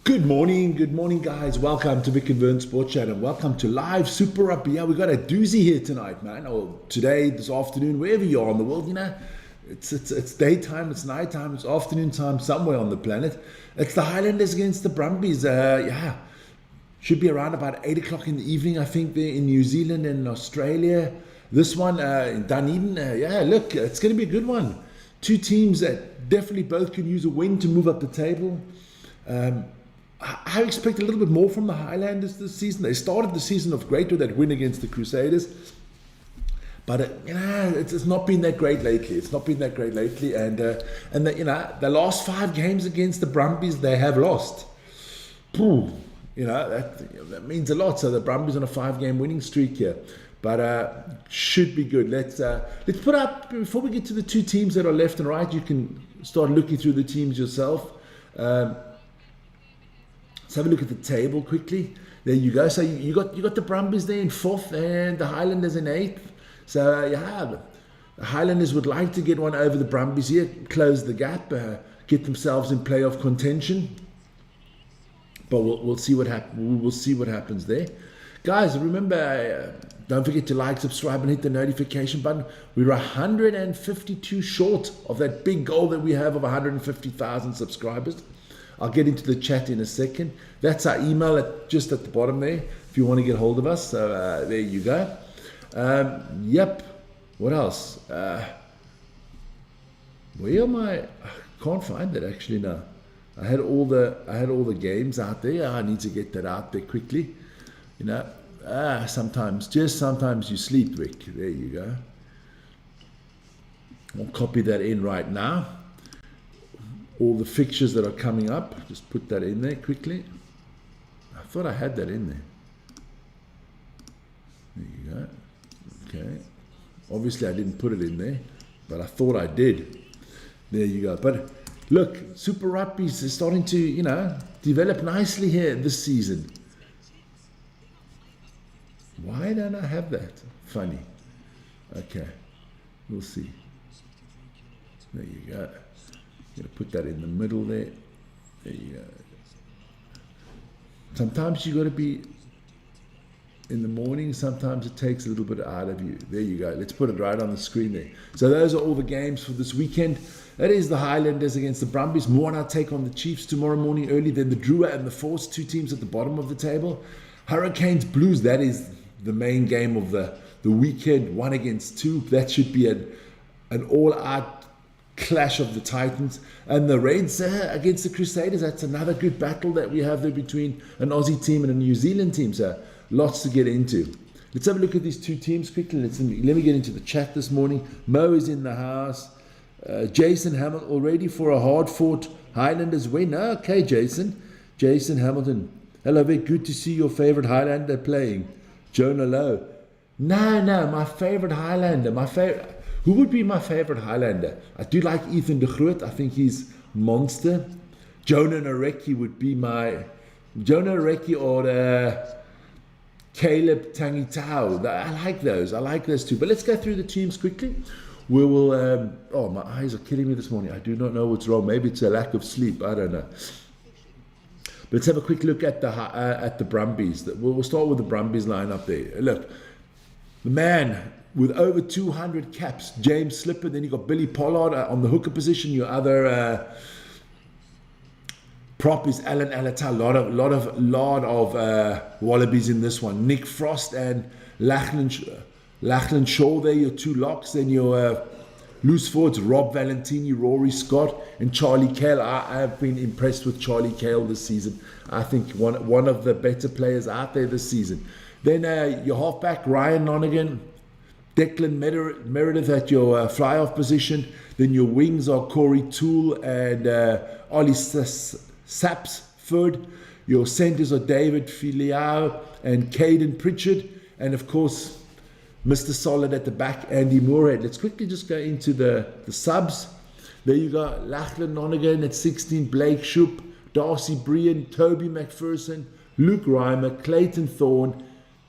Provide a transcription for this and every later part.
Good morning guys. Welcome to Vic and Vern Sports Chat and welcome to live Super Rugby. Yeah, we got a doozy here tonight, man. Or today, this afternoon, wherever you are in the world, you know. It's daytime, it's nighttime, it's afternoon time somewhere on the planet. It's the Highlanders against the Brumbies. Should be around about 8 o'clock in the evening, I think, there in New Zealand and Australia. This one in Dunedin, look, it's going to be a good one. Two teams that definitely both can use a win to move up the table. I expect a little bit more from the Highlanders this season. They started the season off great with that win against the Crusaders. But it's not been that great lately. And the last 5 games against the Brumbies, they have lost. That means a lot. So the Brumbies on a 5-game winning streak here. But should be good. Let's put up, before we get to the two teams that are left and right, you can start looking through the teams yourself. Let's have a look at the table quickly. There you go. So you got the Brumbies there in 4th and the Highlanders in 8th. So the Highlanders would like to get one over the Brumbies here, close the gap, get themselves in playoff contention. But we'll see what happens. We'll see what happens there, guys. Remember, don't forget to like, subscribe, and hit the notification button. We're 152 short of that big goal that we have of 150,000 subscribers. I'll get into the chat in a second. That's our email just at the bottom there if you want to get hold of us. So there you go. Yep. What else? Where am I? I can't find it actually now. I had all the games out there. I need to get that out there quickly. Sometimes you sleep, Rick. There you go. I'll copy that in right now. All the fixtures that are coming up, just put that in there quickly. I thought I had that in there. There you go. Okay. Obviously I didn't put it in there, but I thought I did. There you go. But look, Super Rugby is starting to, develop nicely here this season. Why don't I have that? Funny. Okay. We'll see. There you go. Going to put that in the middle there. There you go. Sometimes you got to be in the morning. Sometimes it takes a little bit out of you. There you go. Let's put it right on the screen there. So those are all the games for this weekend. That is the Highlanders against the Brumbies. More on our take on the Chiefs tomorrow morning early. Then the Drua and the Force, 2 teams at the bottom of the table. Hurricanes, Blues. That is the main game of the weekend. 1 against 2. That should be an all-out clash of the Titans. And the Reds against the Crusaders. That's another good battle that we have there between an Aussie team and a New Zealand team. So lots to get into. Let's have a look at these two teams quickly. Let me get into the chat this morning. Mo is in the house. Jason Hamilton already for a hard-fought Highlanders win. Okay, Jason Hamilton. Hello, Vic. Good to see your favorite Highlander playing. Jonah Lowe. No, my favorite Highlander. Who would be my favorite Highlander? I do like Ethan de Groot. I think he's monster. Jonah Nareki would be my... Jonah Nareki or Caleb Tangitau. I like those two. But let's go through the teams quickly. We will... my eyes are killing me this morning. I do not know what's wrong. Maybe it's a lack of sleep. I don't know. But let's have a quick look at the Brumbies. We'll start with the Brumbies line up there. Look, the man with over 200 caps, James Slipper. Then you got Billy Pollard on the hooker position. Your other prop is Alan Alata. Lot of Wallabies in this one. Nick Frost and Lachlan Shaw. There your 2 locks. Then your loose forwards, Rob Valentini, Rory Scott, and Charlie Cale. I have been impressed with Charlie Cale this season. I think one of the better players out there this season. Then your halfback, Ryan Nonigan, Declan Meredith at your fly-off position. Then your wings are Corey Toole and Ollie Sapsford. Your centres are David Filiau and Caden Pritchard. And of course, Mr. Solid at the back, Andy Moorhead. Let's quickly just go into the subs. There you go. Lachlan Nonigan at 16, Blake Shoop, Darcy Brian, Toby McPherson, Luke Reimer, Clayton Thorne,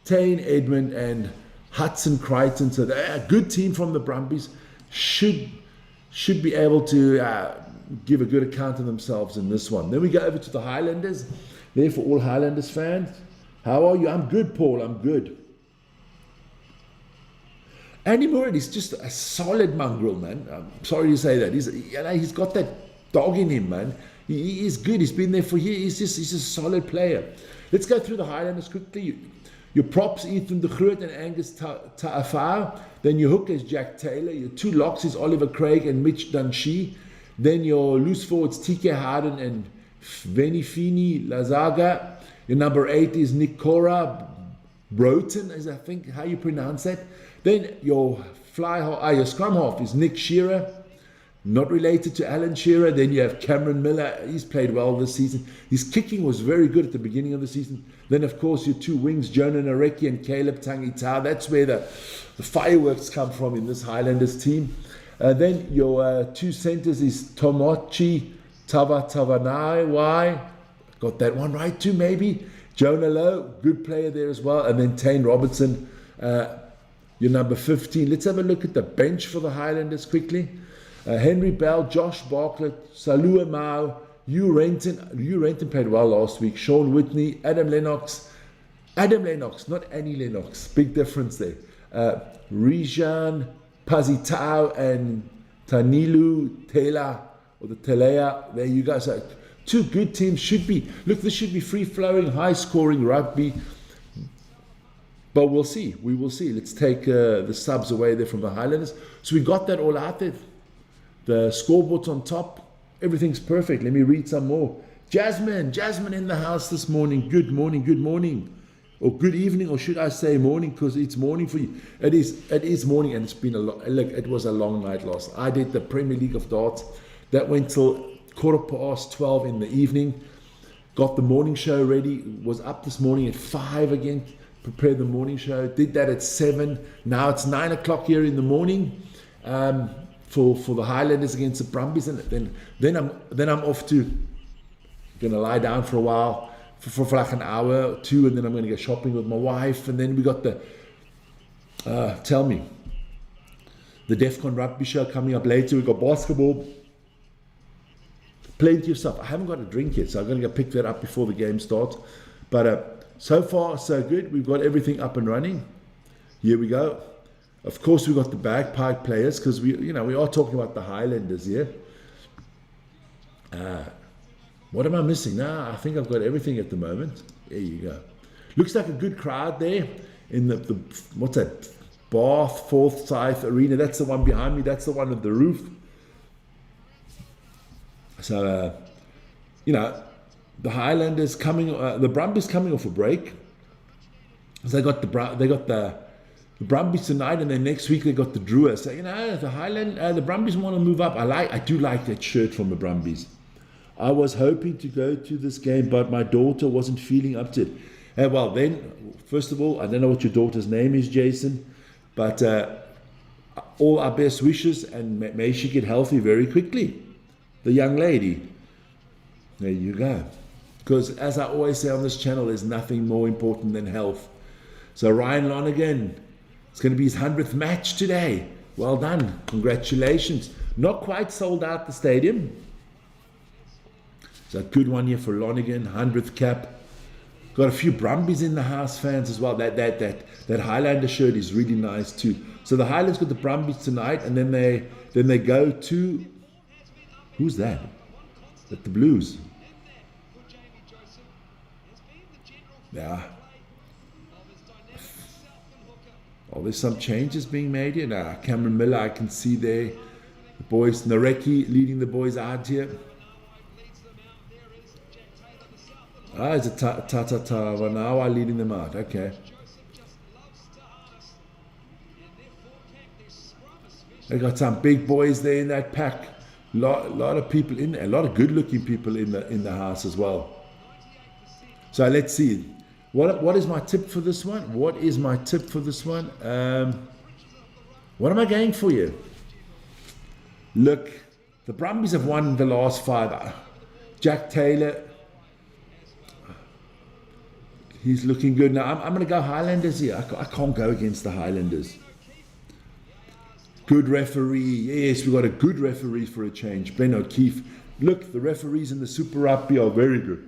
Tane Edmund, and Hudson Crichton. So they're a good team from the Brumbies. Should be able to give a good account of themselves in this one. Then we go over to the Highlanders. There for all Highlanders fans. How are you? I'm good, Paul. I'm good. Andy Murray is just a solid mongrel, man. I'm sorry to say that. He's got that dog in him, man. He is good. He's been there for years. He's a solid player. Let's go through the Highlanders quickly. Your props, Ethan de Groot and Angus Ta'afau. Then your hook is Jack Taylor. Your two locks is Oliver Craig and Mitch Dunshee. Then your loose forwards, TK Harden and Venifini Lazaga. Your number 8 is Nick Cora Broughton, is I think how you pronounce that. Then your your scrum half is Nick Shearer, not related to Alan Shearer. Then you have Cameron Miller. He's played well this season. His kicking was very good at the beginning of the season. Then, of course, your two wings, Jonah Nareki and Caleb Tangitau. That's where the fireworks come from in this Highlanders team. Then your two centres is Tomochi Tavanai. Got that one right too, maybe. Jonah Lowe, good player there as well. And then Tane Robertson, your number 15. Let's have a look at the bench for the Highlanders quickly. Henry Bell, Josh Bartlett, Salua Mao, Hugh Renton. Hugh Renton played well last week. Sean Whitney, Adam Lennox, not Annie Lennox. Big difference there. Rijan Pazitau and Tanilu Tela, or the Telea. There you go. So two good teams this should be free-flowing, high-scoring rugby. But we'll see. We will see. Let's take the subs away there from the Highlanders. So we got that all out there. The scoreboard's on top. Everything's perfect. Let me read some more. Jasmine in the house this morning. Good morning. Or good evening, or should I say morning, because it's morning for you. It is morning, and it's been it was a long night last. I did the Premier League of Darts. That went till 12:15 in the evening. Got the morning show ready. Was up this morning at 5 again. Prepared the morning show. Did that at 7. Now it's 9 o'clock here in the morning. For the Highlanders against the Brumbies, and then I'm off to gonna lie down for a while for like an hour or two, and then I'm gonna go shopping with my wife, and then we got the DEFCON rugby show coming up later. We got basketball, plenty of stuff. I haven't got a drink yet, so I'm gonna go pick that up before the game starts. But so far so good. We've got everything up and running. Here we go. Of course, we got the bagpipe players, because we are talking about the Highlanders here. What am I missing? I think I've got everything at the moment. There you go. Looks like a good crowd there in the what's that? Bath Forsyth Arena. That's the one behind me. That's the one with the roof. So the Highlanders the Brumbies coming off a break. So they got the Brumbies tonight, and then next week they got the Drewers. So the Brumbies want to move up. I do like that shirt from the Brumbies. I was hoping to go to this game, but my daughter wasn't feeling up to it. Well, then, first of all, I don't know what your daughter's name is, Jason, but all our best wishes, and may she get healthy very quickly. The young lady. There you go. Because as I always say on this channel, there's nothing more important than health. So Ryan Lonergan, it's going to be his 100th match today. Well done. Congratulations. Not quite sold out the stadium. It's a good one here for Lonergan, 100th cap. Got a few Brumbies in the house, fans, as well. That Highlander shirt is really nice too. So the Highlanders got the Brumbies tonight, and then they go to, who's that? At the Blues. Yeah. Oh, there's some changes being made here. Now, Cameron Miller, I can see there. The boys, Nareki leading the boys out here. It's a Tata Wanawa leading them out. Okay. They got some big boys there in that pack. Lot of people in there. A lot of good-looking people in the house as well. So let's see. What is my tip for this one? What am I going for you? Look, the Brumbies have won the last 5. Jack Taylor, he's looking good. Now, I'm going to go Highlanders here. I can't go against the Highlanders. Good referee. Yes, we got a good referee for a change. Ben O'Keefe. Look, the referees in the Super Rugby are very good.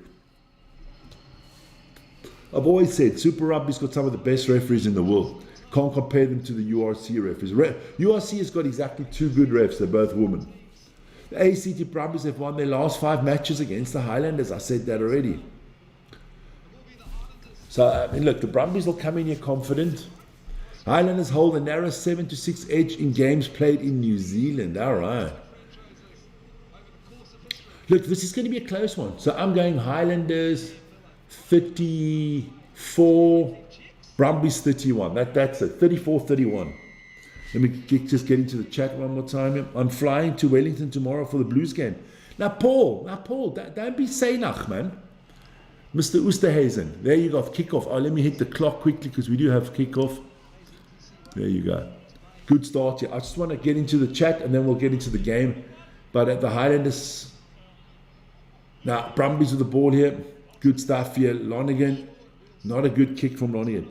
I've always said Super Rugby's got some of the best referees in the world. Can't compare them to the URC referees. URC has got exactly 2 good refs. They're both women. The ACT Brumbies have won their last 5 matches against the Highlanders. I said that already. So, I mean, look, the Brumbies will come in here confident. Highlanders hold a narrow 7-6 edge in games played in New Zealand. All right. Look, this is going to be a close one. So I'm going Highlanders 34, Brumbies 31. That's it, 34-31. Let me just get into the chat one more time here. I'm flying to Wellington tomorrow for the Blues game. Now, Paul, don't be Sainach, man. Mr. Oosterhuizen, there you go, kickoff. Oh, let me hit the clock quickly because we do have kickoff. There you go. Good start here. I just want to get into the chat and then we'll get into the game. But at the Highlanders, now Brumbies with the ball here. Good stuff here. Lonergan, not a good kick from Lonergan.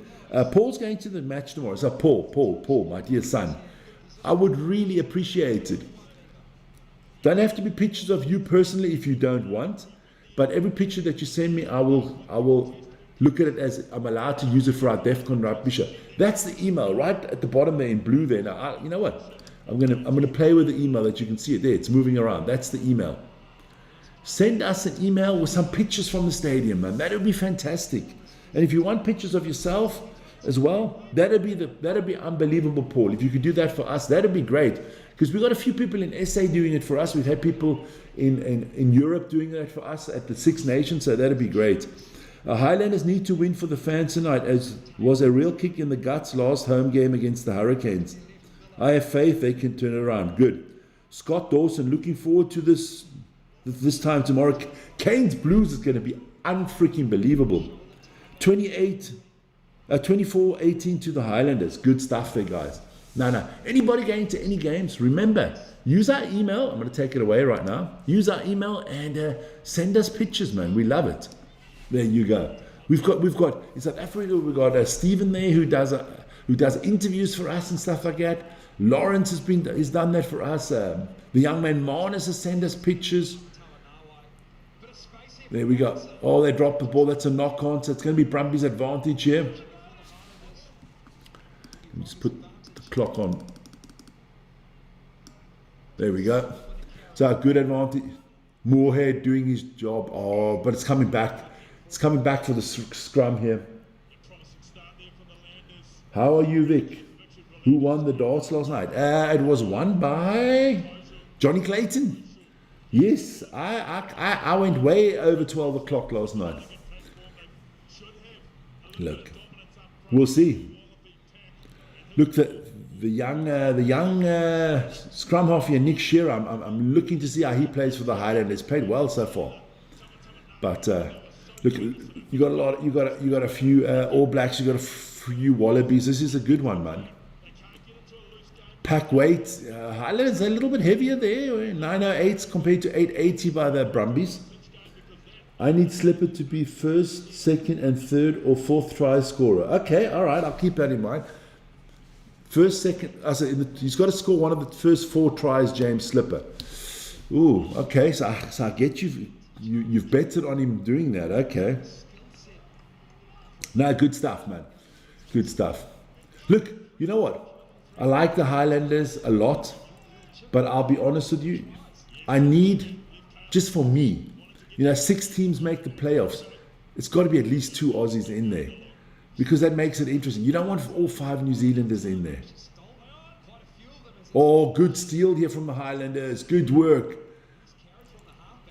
Paul's going to the match tomorrow. So Paul, my dear son, I would really appreciate it. Don't have to be pictures of you personally if you don't want. But every picture that you send me, I will look at it as I'm allowed to use it for our DEFCON Rugby show. That's the email right at the bottom there in blue there. Now, you know what? I'm gonna play with the email that you can see it there. It's moving around. That's the email. Send us an email with some pictures from the stadium, man. That would be fantastic. And if you want pictures of yourself as well, that'd be unbelievable, Paul. If you could do that for us, that'd be great. Because we've got a few people in SA doing it for us. We've had people in Europe doing that for us at the Six Nations, so that'd be great. Highlanders need to win for the fans tonight, as was a real kick in the guts last home game against the Hurricanes. I have faith they can turn it around. Good. Scott Dawson, looking forward to this time tomorrow. Canes Blues is going to be unfreaking believable. 24-18 to the Highlanders. Good stuff there, guys. No. Anybody going to any games, remember, use our email. I'm going to take it away right now. Use our email and send us pictures, man. We love it. There you go. We've got in South Africa, we've got Stephen there who does interviews for us and stuff like that. Lawrence has done that for us. The young man Marnus has sent us pictures. There we go. Oh, they dropped the ball. That's a knock on. So it's going to be Brumbies' advantage here. Let me just put the clock on. There we go. So a good advantage. Moorhead doing his job. Oh, but it's coming back. It's coming back for the scrum here. How are you, Vic? Who won the darts last night? It was won by Johnny Clayton. Yes, I went way over 12 o'clock last night. Look, we'll see. Look, the young scrum half here, Nick Shearer. I'm looking to see how he plays for the Highlanders. Played well so far, but look, you got a few All Blacks. You got a few Wallabies. This is a good one, man. Pack weight, Highlanders are a little bit heavier there, 908s compared to 880 by the Brumbies. I need Slipper to be first, second and third or fourth try scorer. Okay, all right, I'll keep that in mind. First, second, he's got to score one of the first 4 tries, James Slipper. Ooh, okay, so I get you've betted on him doing that, okay. No, good stuff, man. Good stuff. Look, you know what? I like the Highlanders a lot, but I'll be honest with you, I need, just for me, 6 teams make the playoffs. It's got to be at least 2 Aussies in there, because that makes it interesting. You don't want all 5 New Zealanders in there. Oh, good steal here from the Highlanders. Good work.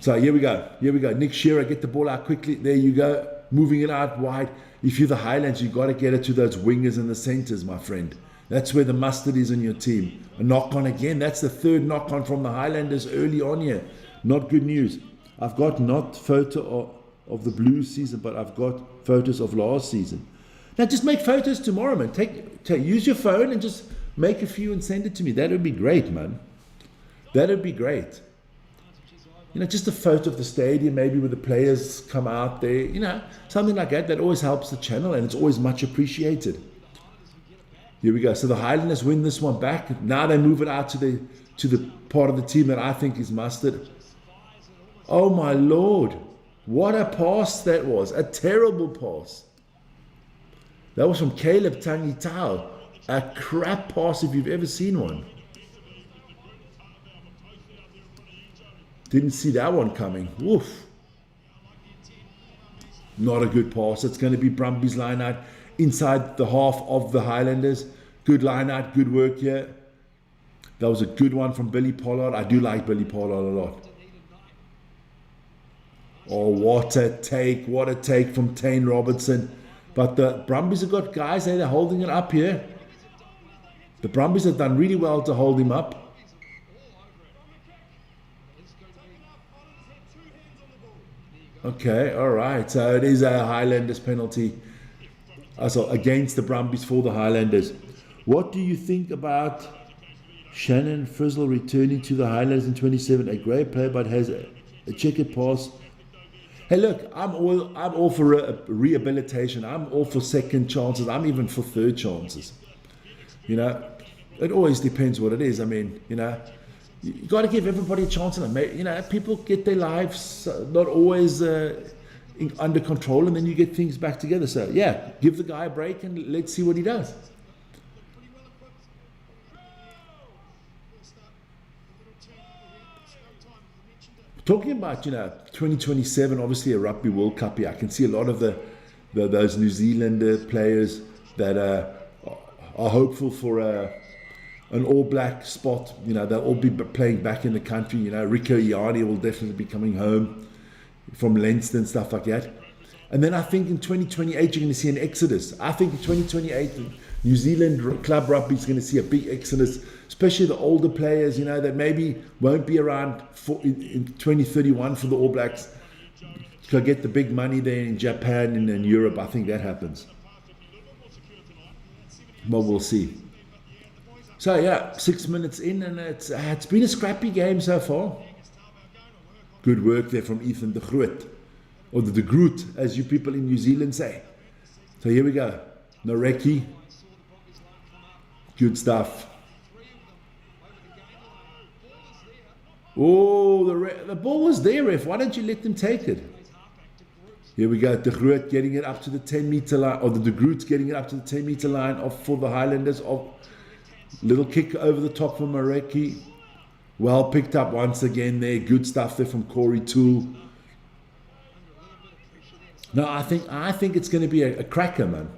So here we go. Nick Shearer, get the ball out quickly. There you go. Moving it out wide. If you're the Highlanders, you've got to get it to those wingers and the centres, my friend. That's where the mustard is in your team. A knock-on again. That's the 3rd knock-on from the Highlanders early on here. Not good news. I've got not photo of the Blues season, but I've got photos of last season. Now, just make photos tomorrow, man. Use your phone and just make a few and send it to me. That would be great, man. That would be great. Just a photo of the stadium, maybe where the players come out there. Something like that. That always helps the channel, and it's always much appreciated. Here we go. So the Highlanders win this one back. Now they move it out to the part of the team that I think is mustard. Oh my Lord. What a pass that was. A terrible pass. That was from Caleb Tangitao. A crap pass if you've ever seen one. Didn't see that one coming. Woof. Not a good pass. It's going to be Brumbies line out inside the half of the Highlanders. Good line out, good work here. That was a good one from Billy Pollard. I do like Billy Pollard a lot. Oh, what a take from Tane Robertson. But the Brumbies have got guys there, they're holding it up here. The Brumbies have done really well to hold him up. Okay, all right. So it is a Highlanders penalty against the Brumbies for the Highlanders. What do you think about Shannon Frizzle returning to the Highlanders in 27? A great player, but has a checkered pass. Hey, look, I'm all for rehabilitation. I'm all for second chances. I'm even for third chances. You know, it always depends what it is. I mean, you know, you got to give everybody a chance. And you know, people get their lives not always under control, and then you get things back together. So yeah, give the guy a break and let's see what he does. Talking about, you know, 2027, obviously a Rugby World Cup here. I can see a lot of those New Zealander players that are hopeful for an All Black spot. You know, they'll all be playing back in the country. You know, Rico Iani will definitely be coming home from Leinster and stuff like that. And then I think in 2028 you're going to see an exodus. I think in 2028 New Zealand club rugby is going to see a big exodus, especially the older players, you know, that maybe won't be around in 2031 for the All Blacks. Go get the big money there in Japan and in Europe. I think that happens. But we'll see. So yeah, 6 minutes in, and it's been a scrappy game so far. Good work there from Ethan de Groot, or the de Groot, as you people in New Zealand say. So here we go. Nareki. Good stuff. Oh, the ball was there, ref. Why don't you let them take it? Here we go. De Groot getting it up to the 10-meter line, or the de Groot's getting it up to the 10-meter line for the Highlanders. Little kick over the top from Mareki. Well picked up once again there. Good stuff there from Corey Toole. No, I think it's going to be a cracker, man.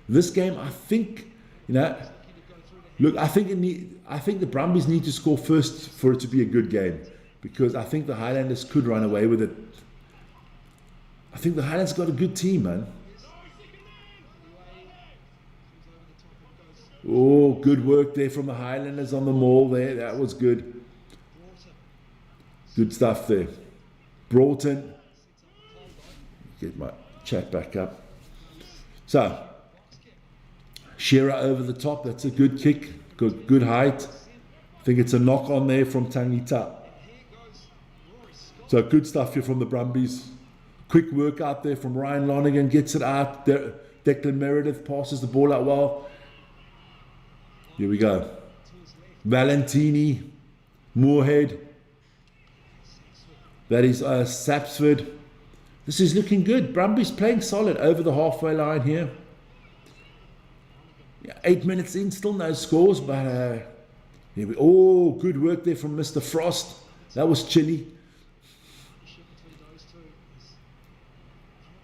This game, I think, you know, look, I think the Brumbies need to score first for it to be a good game, because I think the Highlanders could run away with it. I think the Highlanders got a good team, man. Oh, good work there from the Highlanders on the maul there. That was good. Good stuff there. Broughton. Get my chat back up. So, Shearer over the top. That's a good kick. Good height. I think it's a knock on there from Tangita. So, good stuff here from the Brumbies. Quick work out there from Ryan Lonergan. Gets it out. Declan Meredith passes the ball out well. Here we go. Valentini. Moorhead. That is Sapsford. This is looking good. Brumbies playing solid over the halfway line here. Yeah, 8 minutes in, still no scores, but here we. Oh, good work there from Mr. Frost. That was chilly.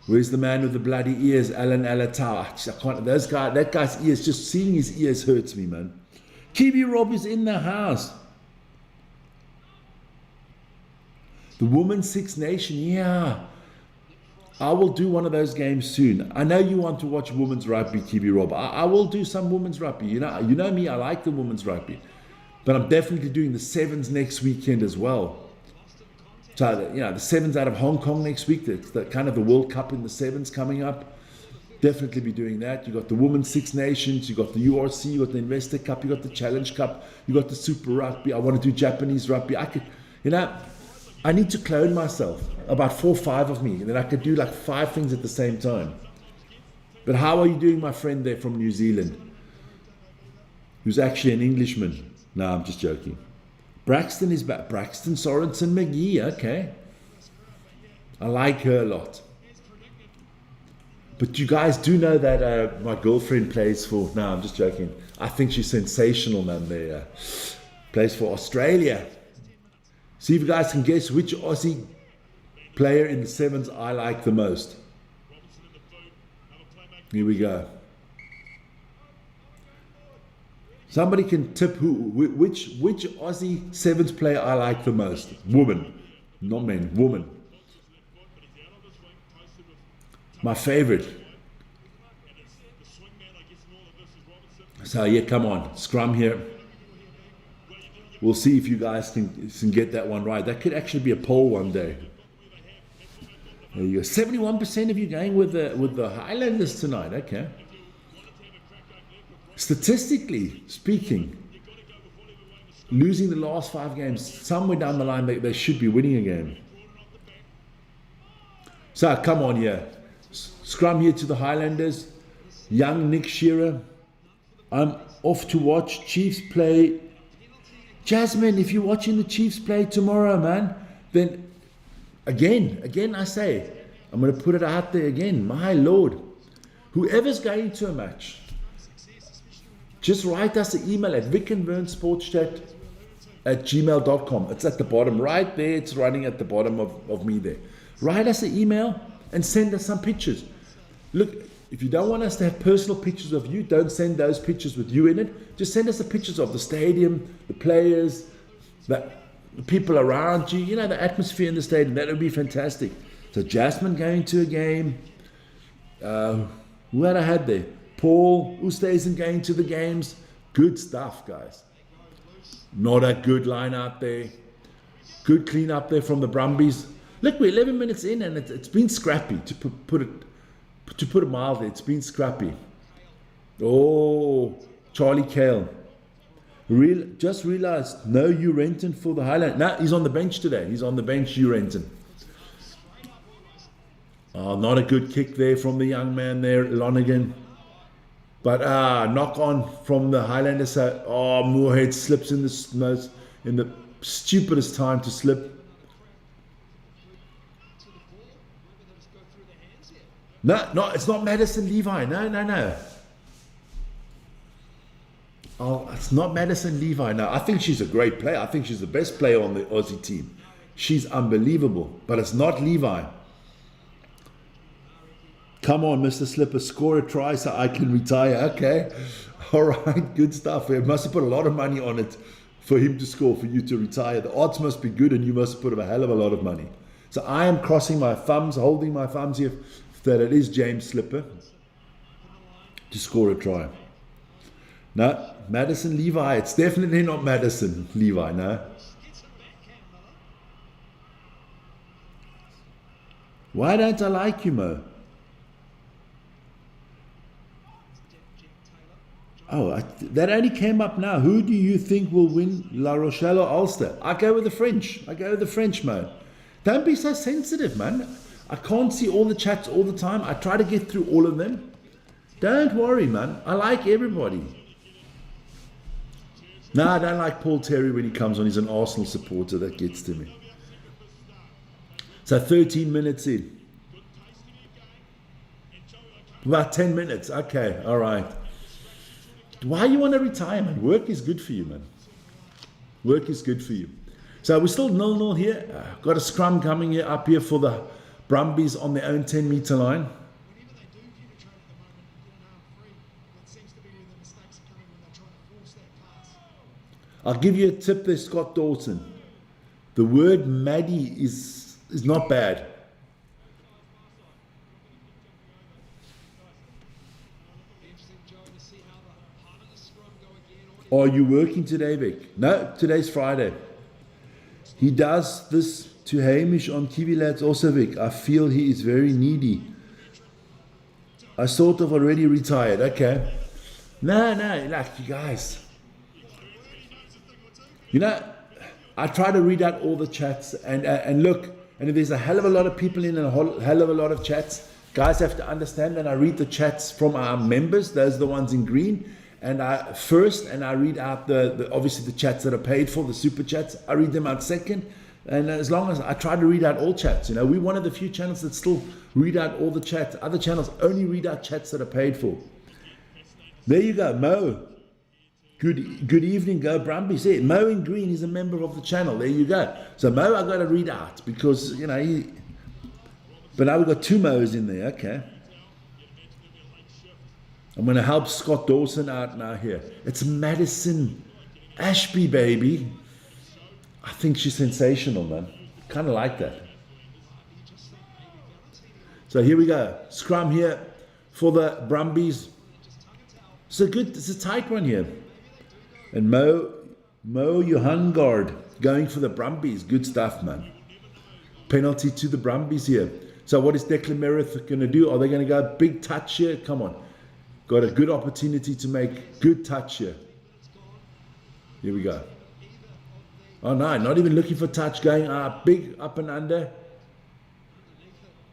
Where's the man with the bloody ears? Alan Alatawa. I can't. That guy's ears. Just seeing his ears hurts me, man. Kiwi Rob is in the house. The Women's Six Nation, yeah. I will do one of those games soon. I know you want to watch women's rugby, Kiwi Rob. I will do some women's rugby. You know me, I like the women's rugby. But I'm definitely doing the sevens next weekend as well. So, you know, the sevens out of Hong Kong next week. That's kind of the World Cup in the sevens coming up. Definitely be doing that. You got the Women's Six Nations, you got the URC, you got the Investor Cup, you got the Challenge Cup, you got the Super Rugby. I want to do Japanese rugby. I need to clone myself, about 4 or 5 of me, and then I could do like 5 things at the same time. But how are you doing, my friend there from New Zealand, who's actually an Englishman? No, I'm just joking. Braxton is back. Braxton Sorensen McGee, okay. I like her a lot. But you guys do know that my girlfriend plays for, no, I'm just joking. I think she's sensational, man. There, plays for Australia. See if you guys can guess which Aussie player in the sevens I like the most. Here we go. Somebody can tip which Aussie sevens player I like the most. Woman, not men, woman. My favorite. So yeah, come on, scrum here. We'll see if you guys can get that one right. That could actually be a poll one day. There you go. 71% of you going with the Highlanders tonight. Okay. Statistically speaking, losing the last 5 games, somewhere down the line they should be winning a game. So come on here. Scrum here to the Highlanders. Young Nick Shearer. I'm off to watch Chiefs play. Jasmine, if you're watching the Chiefs play tomorrow, man, then again I say, I'm going to put it out there again. My Lord, whoever's going to a match, just write us an email at vicandvernsportschat@gmail.com. It's at the bottom right there. It's running at the bottom of me there. Write us an email and send us some pictures. Look, if you don't want us to have personal pictures of you, don't send those pictures with you in it. Just send us the pictures of the stadium, the players, the people around you, you know, the atmosphere in the stadium. That would be fantastic. So Jasmine going to a game. Who had I had there? Paul, who stays and going to the games. Good stuff, guys. Not a good line out there. Good clean up there from the Brumbies. Look, we're 11 minutes in and it's been scrappy, to put it mildly. It's been scrappy. Oh, Charlie Cale. Just realized, no Hugh Renton for the Highlanders. No, he's on the bench today. He's on the bench, Hugh Renton. Oh, not a good kick there from the young man there, Lonergan. But knock on from the Highlanders. Oh, Moorhead slips in the stupidest time to slip. No, it's not Madison Levi. No. Oh, it's not Madison Levi. No, I think she's a great player. I think she's the best player on the Aussie team. She's unbelievable. But it's not Levi. Come on, Mr. Slipper, score a try so I can retire. Okay. All right, good stuff. We must have put a lot of money on it for him to score, for you to retire. The odds must be good and you must have put a hell of a lot of money. So I am crossing my thumbs, holding my thumbs here, that it is James Slipper to score a try. No, Madison Levi. It's definitely not Madison Levi, no. Why don't I like you, Mo? Oh, that only came up now. Who do you think will win La Rochelle or Ulster? I go with the French. Mo. Don't be so sensitive, man. I can't see all the chats all the time. I try to get through all of them. Don't worry, man. I like everybody. No, I don't like Paul Terry when he comes on. He's an Arsenal supporter. That gets to me. So 13 minutes in. About 10 minutes. Okay, all right. Why you want to retire, man? Work is good for you, man. Work is good for you. So we're still 0-0 here. Got a scrum coming here up here for the Brumbies on their own 10-meter line. I'll give you a tip there, Scott Dawson. The word Maddie is not bad. Are you working today, Vic? No, today's Friday. He does this to Hamish on Kiwi Lads also, Vic. I feel he is very needy. I sort of already retired. Okay. No, like you guys. You know, I try to read out all the chats and look, and if there's a hell of a lot of people in and a hell of a lot of chats, guys have to understand that I read the chats from our members. Those are the ones in green. And I first, and I read out the obviously the chats that are paid for, the super chats. I read them out second. And as long as I try to read out all chats, we're one of the few channels that still read out all the chats. Other channels only read out chats that are paid for. There you go, Mo. Good evening, go Brumbies. Yeah, Mo in green is a member of the channel. There you go. So Mo, I got to read out because but now we've got 2 Mo's in there. Okay. I'm going to help Scott Dawson out now here. It's Madison Ashby, baby. I think she's sensational, man. Kind of like that. So here we go. Scrum here for the Brumbies. It's a tight one here. And Mo Johangard going for the Brumbies. Good stuff, man. Penalty to the Brumbies here. So what is Declan Meredith going to do? Are they going to go big touch here? Come on. Got a good opportunity to make good touch here. Here we go. Oh no, not even looking for touch. Going big up and under.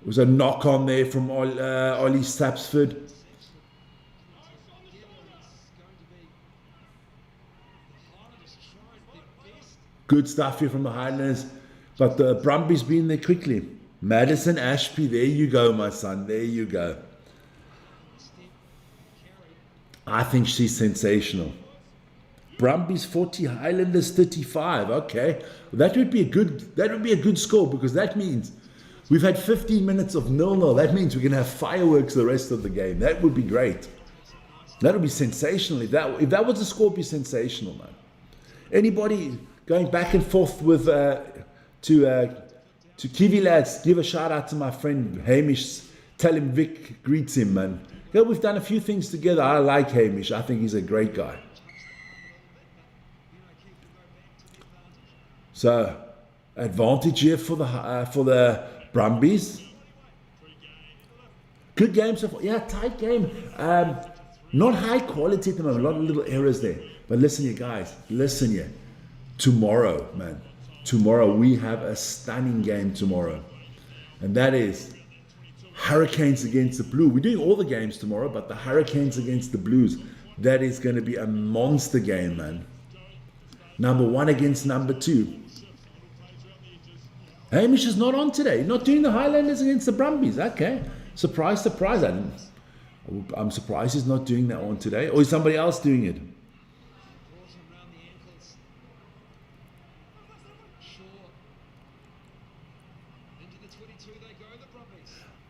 It was a knock on there from Ollie Sapsford. Good stuff here from the Highlanders, but the Brumbies been there quickly. Madison Ashby, there you go, my son. There you go. I think she's sensational. Brumbies 40, Highlanders 35. Okay, that would be a good score because that means we've had 15 minutes of 0-0. That means we can have fireworks the rest of the game. That would be great. That would be sensational. If that was the score, it'd be sensational, man. Anybody going back and forth with to Kiwi lads, give a shout out to my friend Hamish. Tell him Vic greets him, man. Yeah, we've done a few things together. I like Hamish. I think he's a great guy. So, advantage here for the Brumbies. Good game so far. Yeah, tight game. Not high quality at the moment. A lot of little errors there. But listen, you guys. Listen, here. Tomorrow, man. Tomorrow we have a stunning game tomorrow. And that is Hurricanes against the Blues. We're doing all the games tomorrow, but the Hurricanes against the Blues. That is going to be a monster game, man. Number 1 against number 2. Hamish is not on today. Not doing the Highlanders against the Brumbies. Okay. Surprise, surprise. I'm surprised he's not doing that one today. Or is somebody else doing it?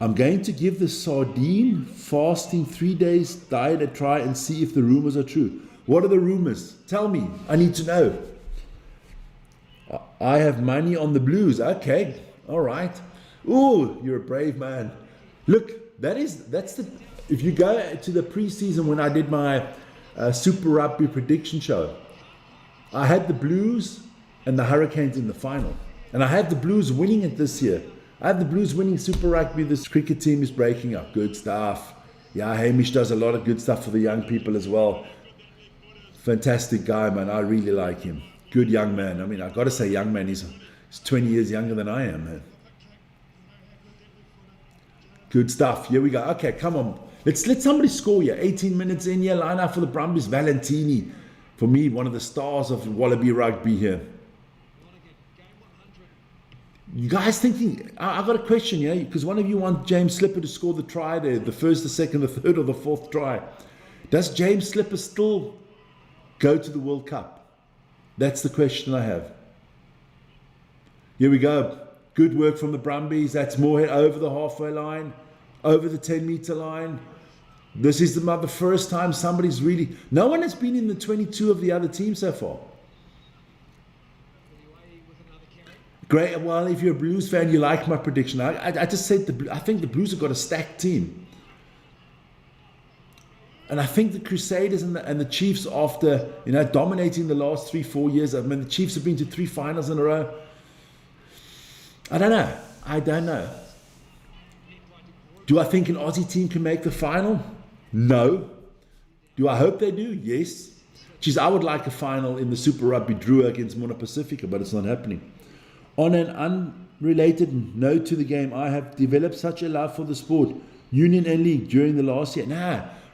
I'm going to give the sardine fasting 3 days diet a try and see if the rumors are true. What are the rumors? Tell me. I need to know. I have money on the Blues. Okay. All right. Ooh, you're a brave man. Look, if you go to the preseason when I did my Super Rugby prediction show, I had the Blues and the Hurricanes in the final. And I had the Blues winning it this year. I have the Blues winning Super Rugby. This cricket team is breaking up. Good stuff. Yeah, Hamish does a lot of good stuff for the young people as well. Fantastic guy, man. I really like him. Good young man. I mean, I've got to say young man. He's 20 years younger than I am, man. Good stuff. Here we go. Okay, come on. Let's let somebody score here. 18 minutes in here. Line up for the Brumbies. Valentini. For me, one of the stars of Wallaby Rugby here. You guys thinking, I've got a question here, because one of you want James Slipper to score the try there, the first, the second, the third, or the fourth try. Does James Slipper still go to the World Cup? That's the question I have. Here we go. Good work from the Brumbies. That's Moorhead over the halfway line, over the 10-meter line. This is the first time somebody's really... No one has been in the 22 of the other team so far. Great. Well, if you're a Blues fan, you like my prediction. I just said I think the Blues have got a stacked team. And I think the Crusaders and the Chiefs, after dominating the last 3-4 years, I mean, the Chiefs have been to 3 finals in a row. I don't know. Do I think an Aussie team can make the final? No. Do I hope they do? Yes. Geez, I would like a final in the Super Rugby Drua against Pacifica, but it's not happening. On an unrelated note to the game, I have developed such a love for the sport, union and league, during the last year.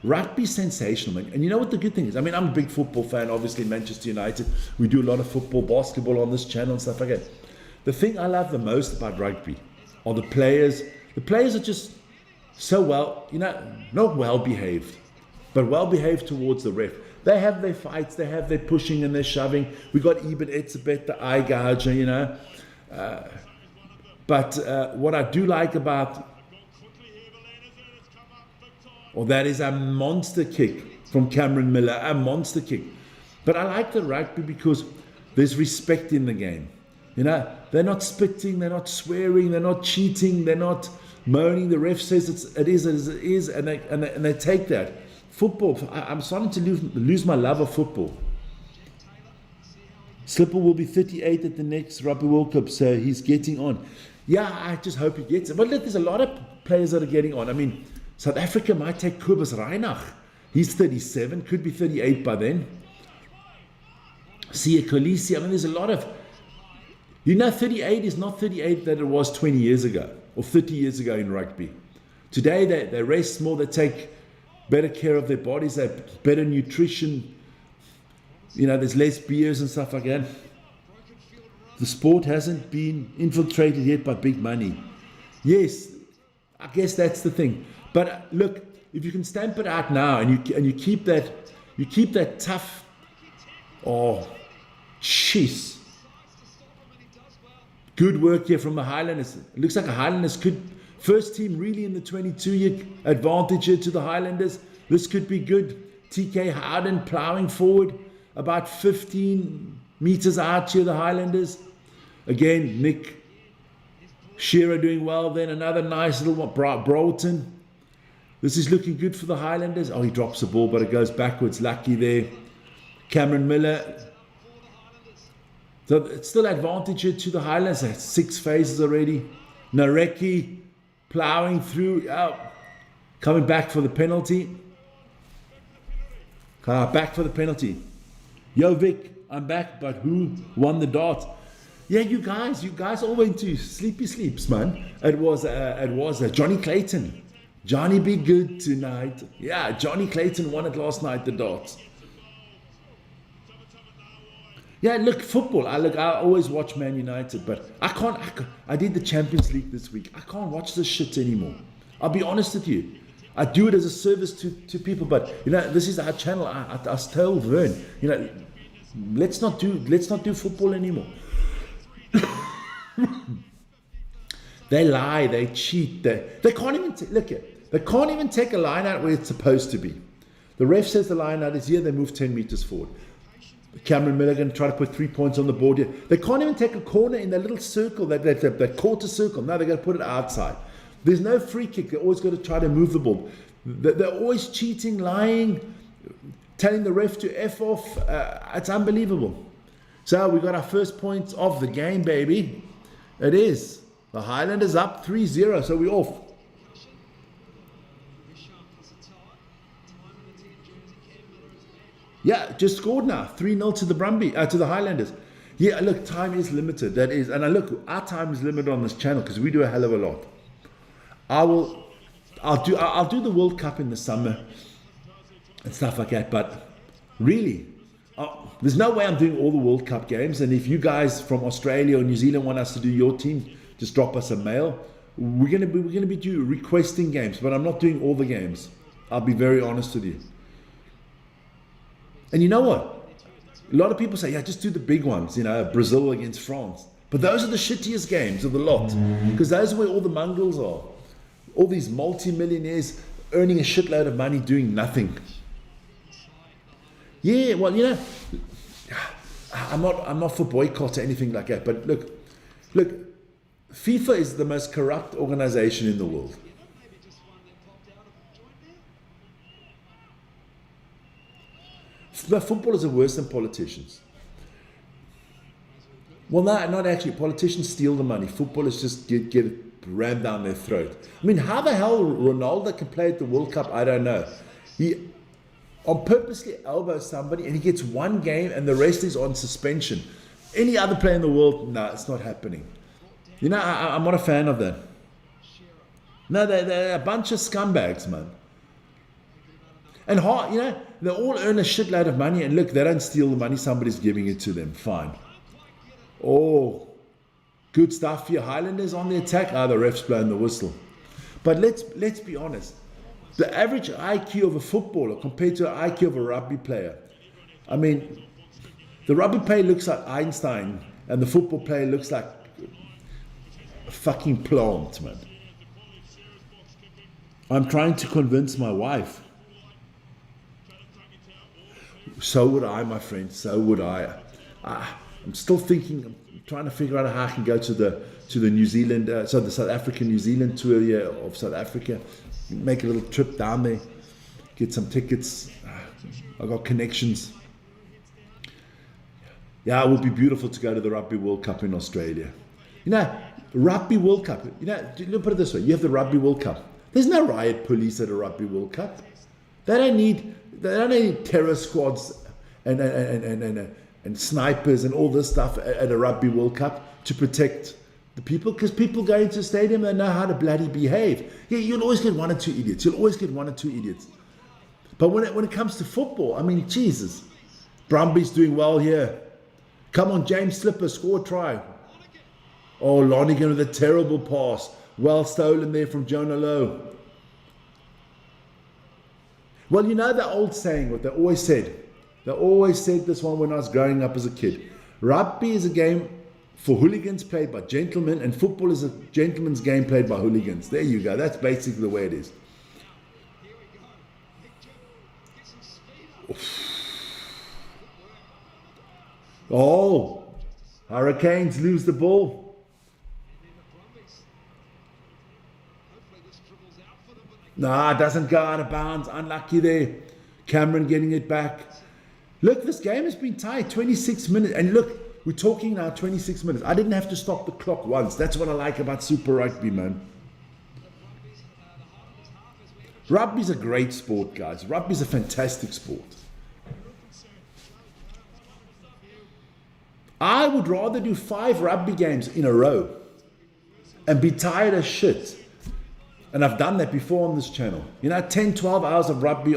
Rugby's sensational, man. And you know what the good thing is? I mean, I'm a big football fan, obviously, Manchester United. We do a lot of football, basketball on this channel and stuff like that. the thing I love the most about rugby are the players. The players are just so well, not well behaved, but well behaved towards the ref. They have their fights, they have their pushing and their shoving. We got Ibn Etzebeth, the eye gouger, But what I do like about, that is a monster kick from Cameron Miller, a monster kick. But I like the rugby because there's respect in the game. They're not spitting, they're not swearing, they're not cheating, they're not moaning. The ref says it is as it is, and they take that. Football, I'm starting to lose my love of football. Slipper will be 38 at the next Rugby World Cup, so he's getting on. Yeah, I just hope he gets it. But look, there's a lot of players that are getting on. I mean, South Africa might take Kobus Reinach. He's 37, could be 38 by then. Sia Kolisi, I mean, there's a lot of... 38 is not 38 that it was 20 years ago or 30 years ago in rugby. Today, they rest more, they take better care of their bodies, they have better nutrition. There's less beers and stuff like that. The sport hasn't been infiltrated yet by big money. Yes, I guess that's the thing. But look, if you can stamp it out now and you keep that tough, jeez. Good work here from the Highlanders. It looks like the Highlanders could, first team really in the 22-year advantage here to the Highlanders. This could be good. TK Howden ploughing forward about 15 meters out here, the Highlanders. Again, Nick Shearer doing well. Then another nice little one, Broughton. This is looking good for the Highlanders. Oh, he drops the ball, but it goes backwards. Lucky there. Cameron Miller. So it's still advantage here to the Highlanders. 6 phases already. Nareki ploughing through. Coming back for the penalty. Back for the penalty. Yo, Vic, I'm back, but who won the dart? Yeah, you guys all went to sleepy sleeps, man. It was Johnny Clayton. Johnny be good tonight. Yeah, Johnny Clayton won it last night, the darts. Yeah, look, football. I always watch Man United, but I did the Champions League this week. I can't watch this shit anymore. I'll be honest with you. I do it as a service to people, but this is our channel. I tell Vern, let's not do football anymore. They lie, they cheat, they can't even they can't even take a line out where it's supposed to be. The ref says the line out is here, they move 10 meters forward. Cameron Miller going to try to put 3 points on the board here. They can't even take a corner in that little circle, that quarter circle. Now they're going to put it outside. There's no free kick. They're always going to try to move the ball. They're always cheating, lying, telling the ref to F off. It's unbelievable. So we got our first points of the game, baby. It is. The Highlanders up 3-0, so we're off. Yeah, just scored now. 3-0 to the Brumbies, to the Highlanders. Yeah, look, time is limited. That is, and look, our time is limited on this channel because we do a hell of a lot. I'll do the World Cup in the summer and stuff like that. But really, there's no way I'm doing all the World Cup games. And if you guys from Australia or New Zealand want us to do your team, just drop us a mail. We're gonna be requesting games, but I'm not doing all the games. I'll be very honest with you. And you know what? A lot of people say, yeah, just do the big ones, Brazil against France. But those are the shittiest games of the lot, because those are where all the mongrels are. All these multi-millionaires earning a shitload of money doing nothing. Yeah, well, I'm not for boycott or anything like that. But look, FIFA is the most corrupt organization in the world. But footballers are worse than politicians. Well, no, not actually. Politicians steal the money. Footballers just get it rammed down their throat. I mean, how the hell Ronaldo can play at the World Cup, I don't know. He purposely elbows somebody and he gets one game and the rest is on suspension. Any other player in the world, no, it's not happening. I'm not a fan of that. No, they're a bunch of scumbags, man. And they all earn a shitload of money, and look, they don't steal the money, somebody's giving it to them. Fine. Oh, Good stuff for your Highlanders on the attack. The ref's blowing the whistle. But let's be honest. The average IQ of a footballer compared to the IQ of a rugby player. I mean, the rugby player looks like Einstein and the football player looks like a fucking plant, man. I'm trying to convince my wife. So would I, my friend. So would I. I'm still thinking. I'm trying to figure out how I can go to the New Zealand, the South African New Zealand tour here of South Africa. Make a little trip down there. Get some tickets. I got connections. Yeah, it would be beautiful to go to the Rugby World Cup in Australia. Rugby World Cup. Let me put it this way. You have the Rugby World Cup. There's no riot police at a Rugby World Cup. They don't need terror squads and snipers and all this stuff at a Rugby World Cup to protect the people, because people go into a stadium, they know how to bloody behave. Yeah, you'll always get one or two idiots. But when it comes to football, I mean, Jesus. Brumbies doing well here. Come on, James Slipper, score a try. Oh, Lonigan with a terrible pass. Well stolen there from Jonah Lowe. Well, you know the old saying, what they always said. They always said this one when I was growing up as a kid. Rugby is a game for hooligans played by gentlemen, and football is a gentleman's game played by hooligans. There you go. That's basically the way it is. Oh, Hurricanes lose the ball. Nah, it doesn't go out of bounds. Unlucky there. Cameron getting it back. Look, this game has been tight. 26 minutes. And look, we're talking now 26 minutes. I didn't have to stop the clock once. That's what I like about Super Rugby, man. Rugby's a great sport, guys. Rugby's a fantastic sport. I would rather do 5 rugby games in a row and be tired as shit. And I've done that before on this channel. 10, 12 hours of rugby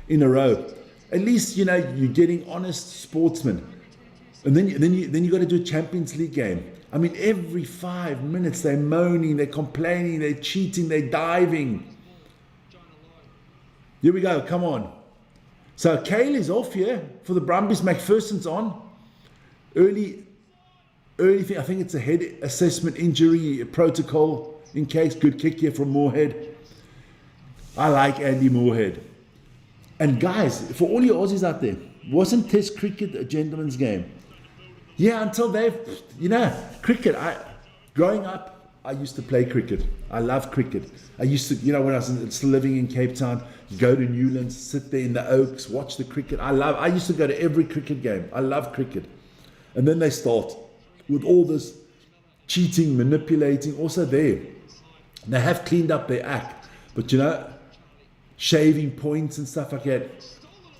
in a row. At least, you're getting honest sportsmen. And then you got to do a Champions League game. I mean, every 5 minutes they're moaning, they're complaining, they're cheating, they're diving. Here we go, come on. So Kale is off here for the Brumbies. McPherson's on. Early thing, I think it's a head assessment injury protocol in case. Good kick here from Moorhead. I like Andy Moorhead. And guys, for all you Aussies out there, wasn't Test cricket a gentleman's game? Yeah, until cricket. Growing up, I used to play cricket. I love cricket. I used to, when I was still living in Cape Town, go to Newlands, sit there in the Oaks, watch the cricket. I used to go to every cricket game. I love cricket. And then they start with all this cheating, manipulating. Also there, they have cleaned up their act. But shaving points and stuff like that.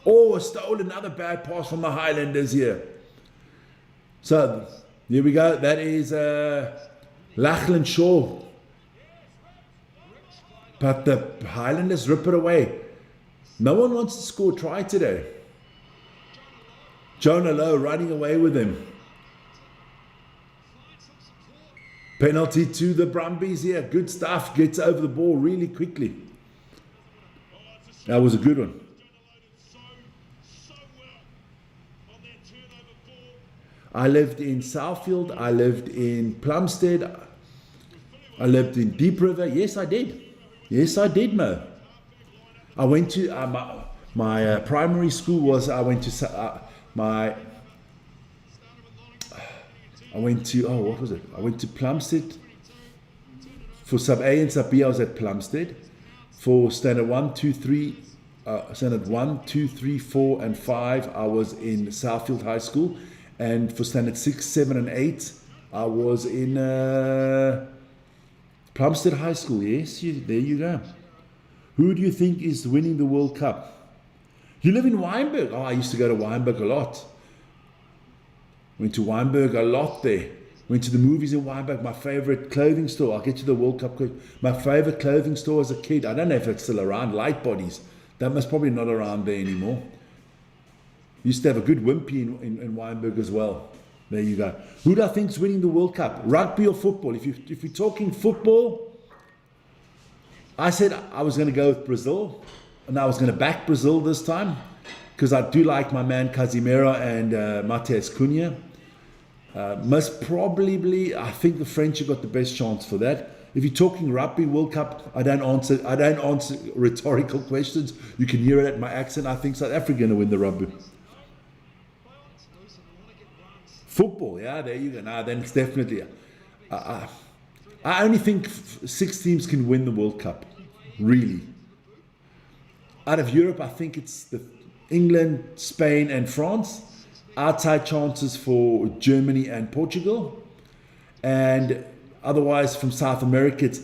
Oh, stole another bad pass from the Highlanders here. So, here we go. That is Lachlan Shaw. But the Highlanders rip it away. No one wants to score a try today. Jonah Lowe running away with him. Penalty to the Brumbies here. Good stuff. Gets over the ball really quickly. That was a good one. I lived in Southfield. I lived in Plumstead. I lived in Deep River. Yes, I did. Yes, I did, Mo. I went to my primary school was. I went to what was it? I went to Plumstead for sub A and sub B. I was at Plumstead. For standard 1, 2, 3, standard 1, 2, 3, 4, and 5, I was in Southfield High School. And for standard 6, 7, and 8, I was in Plumstead High School. Yes, there you go. Who do you think is winning the World Cup? You live in Wynberg. Oh, I used to go to Wynberg a lot. Went to Wynberg a lot there. Went to the movies in Wynberg. My favorite clothing store. I'll get to the World Cup quick. My favorite clothing store as a kid. I don't know if it's still around. Light Bodies. That must probably not around there anymore. Used to have a good wimpy in Wynberg as well. There you go. Who do I think's winning the World Cup? Rugby or football? If you're talking football, I said I was going to go with Brazil, and I was going to back Brazil this time because I do like my man Casemiro and Matheus Cunha. Most probably, I think the French have got the best chance for that. If you're talking rugby World Cup, I don't answer rhetorical questions. You can hear it at my accent. I think South Africa going to win the rugby. Football, yeah, there you go. Now then it's definitely. I only think 6 teams can win the World Cup, really. Out of Europe, I think it's England, Spain, and France. Outside chances for Germany and Portugal, and otherwise from South America, it's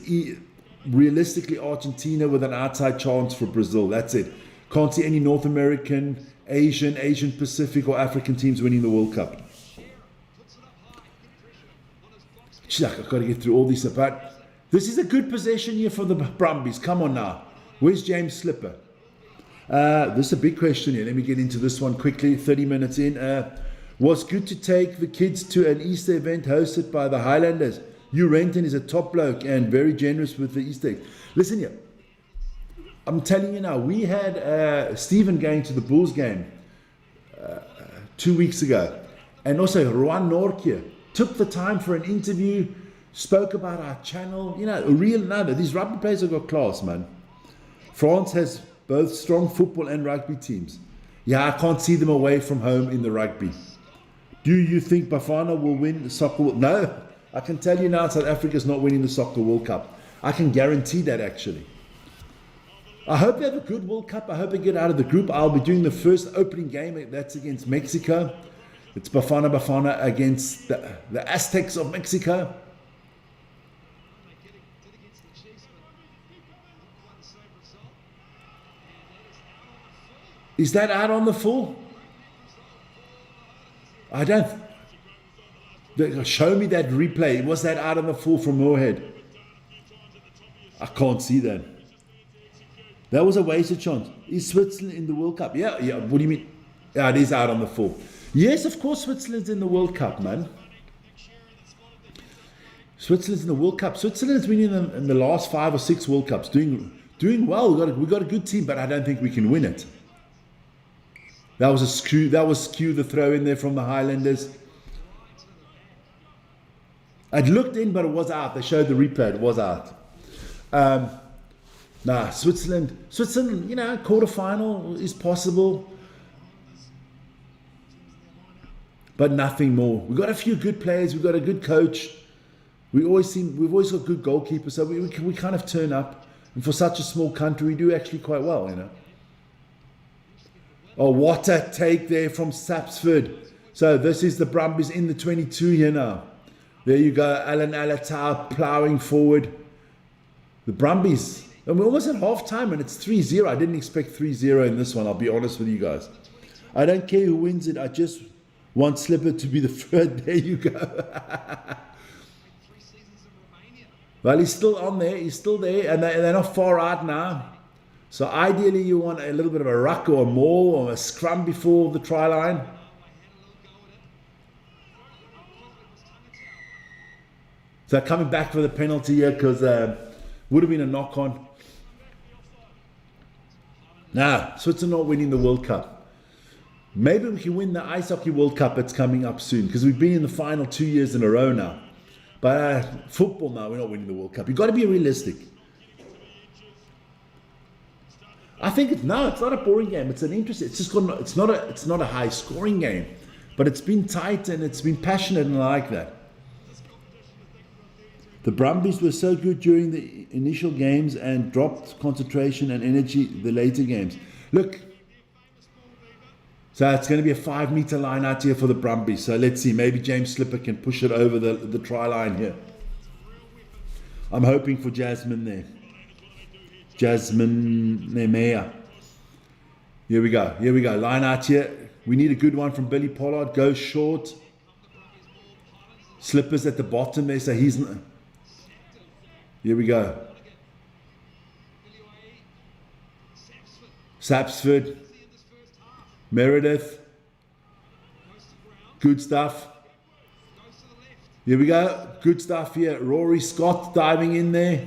realistically Argentina with an outside chance for Brazil. That's it. Can't see any North American, Asian Pacific, or African teams winning the World Cup. I've got to get through all these. But this is a good possession here for the Brumbies. Come on now. Where's James Slipper? This is a big question here. Let me get into this one quickly. 30 minutes in. Was good to take the kids to an Easter event hosted by the Highlanders. Hugh Renton is a top bloke and very generous with the Easter eggs. Listen here. I'm telling you now, we had Stephen going to the Bulls game 2 weeks ago. And also Ruan Norkia took the time for an interview, spoke about our channel. You know, a real number. These rugby players have got class, man. France has both strong football and rugby teams. Yeah, I can't see them away from home in the rugby. Do you think Bafana will win the soccer? No, I can tell you now, South Africa's not winning the Soccer World Cup. I can guarantee that, actually. I hope they have a good World Cup. I hope they get out of the group. I'll be doing the first opening game. That's against Mexico. It's Bafana against the Aztecs of Mexico. Is that out on the full? I don't. Show me that replay. Was that out on the full from Moorhead? I can't see that. That was a wasted chance. Is Switzerland in the World Cup? Yeah. What do you mean? Yeah, it is out on the full. Yes, of course, Switzerland's in the World Cup, man. Switzerland's in the World Cup. Switzerland's been in the last 5 or 6 World Cups, doing well. We got a good team, but I don't think we can win it. That was skew the throw in there from the Highlanders. It looked in, but it was out. They showed the replay. It was out. Switzerland, you know, quarterfinal is possible, but nothing more. We've got a few good players. We've got a good coach. We've always got good goalkeepers. So we kind of turn up. And for such a small country, we do actually quite well, you know. Oh, what a take there from Sapsford. So this is the Brumbies in the 22 here now. There you go, Alan Alatau ploughing forward. The Brumbies, and we're almost at half time and it's 3-0. I didn't expect 3-0 in this one, I'll be honest with you guys. I don't care who wins it, I just want Slipper to be the third. There you go. Well, he's still on there, he's still there, and they're not far out now. So ideally you want a little bit of a ruck or a maul or a scrum before the try line. So coming back for the penalty here because would have been a knock on. Now, Switzerland not winning the World Cup. Maybe we can win the Ice Hockey World Cup that's coming up soon because we've been in the final 2 years in a row now. But football now, we're not winning the World Cup. You've got to be realistic. I think it's not a boring game. It's an interesting. It's just it's not a high scoring game, but it's been tight and it's been passionate, and I like that. The Brumbies were so good during the initial games and dropped concentration and energy the later games. Look, so it's going to be a 5-meter line out here for the Brumbies. So let's see. Maybe James Slipper can push it over the try line here. I'm hoping for Jasmine there. Jasmine Nemea. Here we go. Line out here. We need a good one from Billy Pollard. Go short. Slippers at the bottom there, so he's... Here we go. Sapsford. Meredith. Good stuff. Here we go. Good stuff here. Rory Scott diving in there.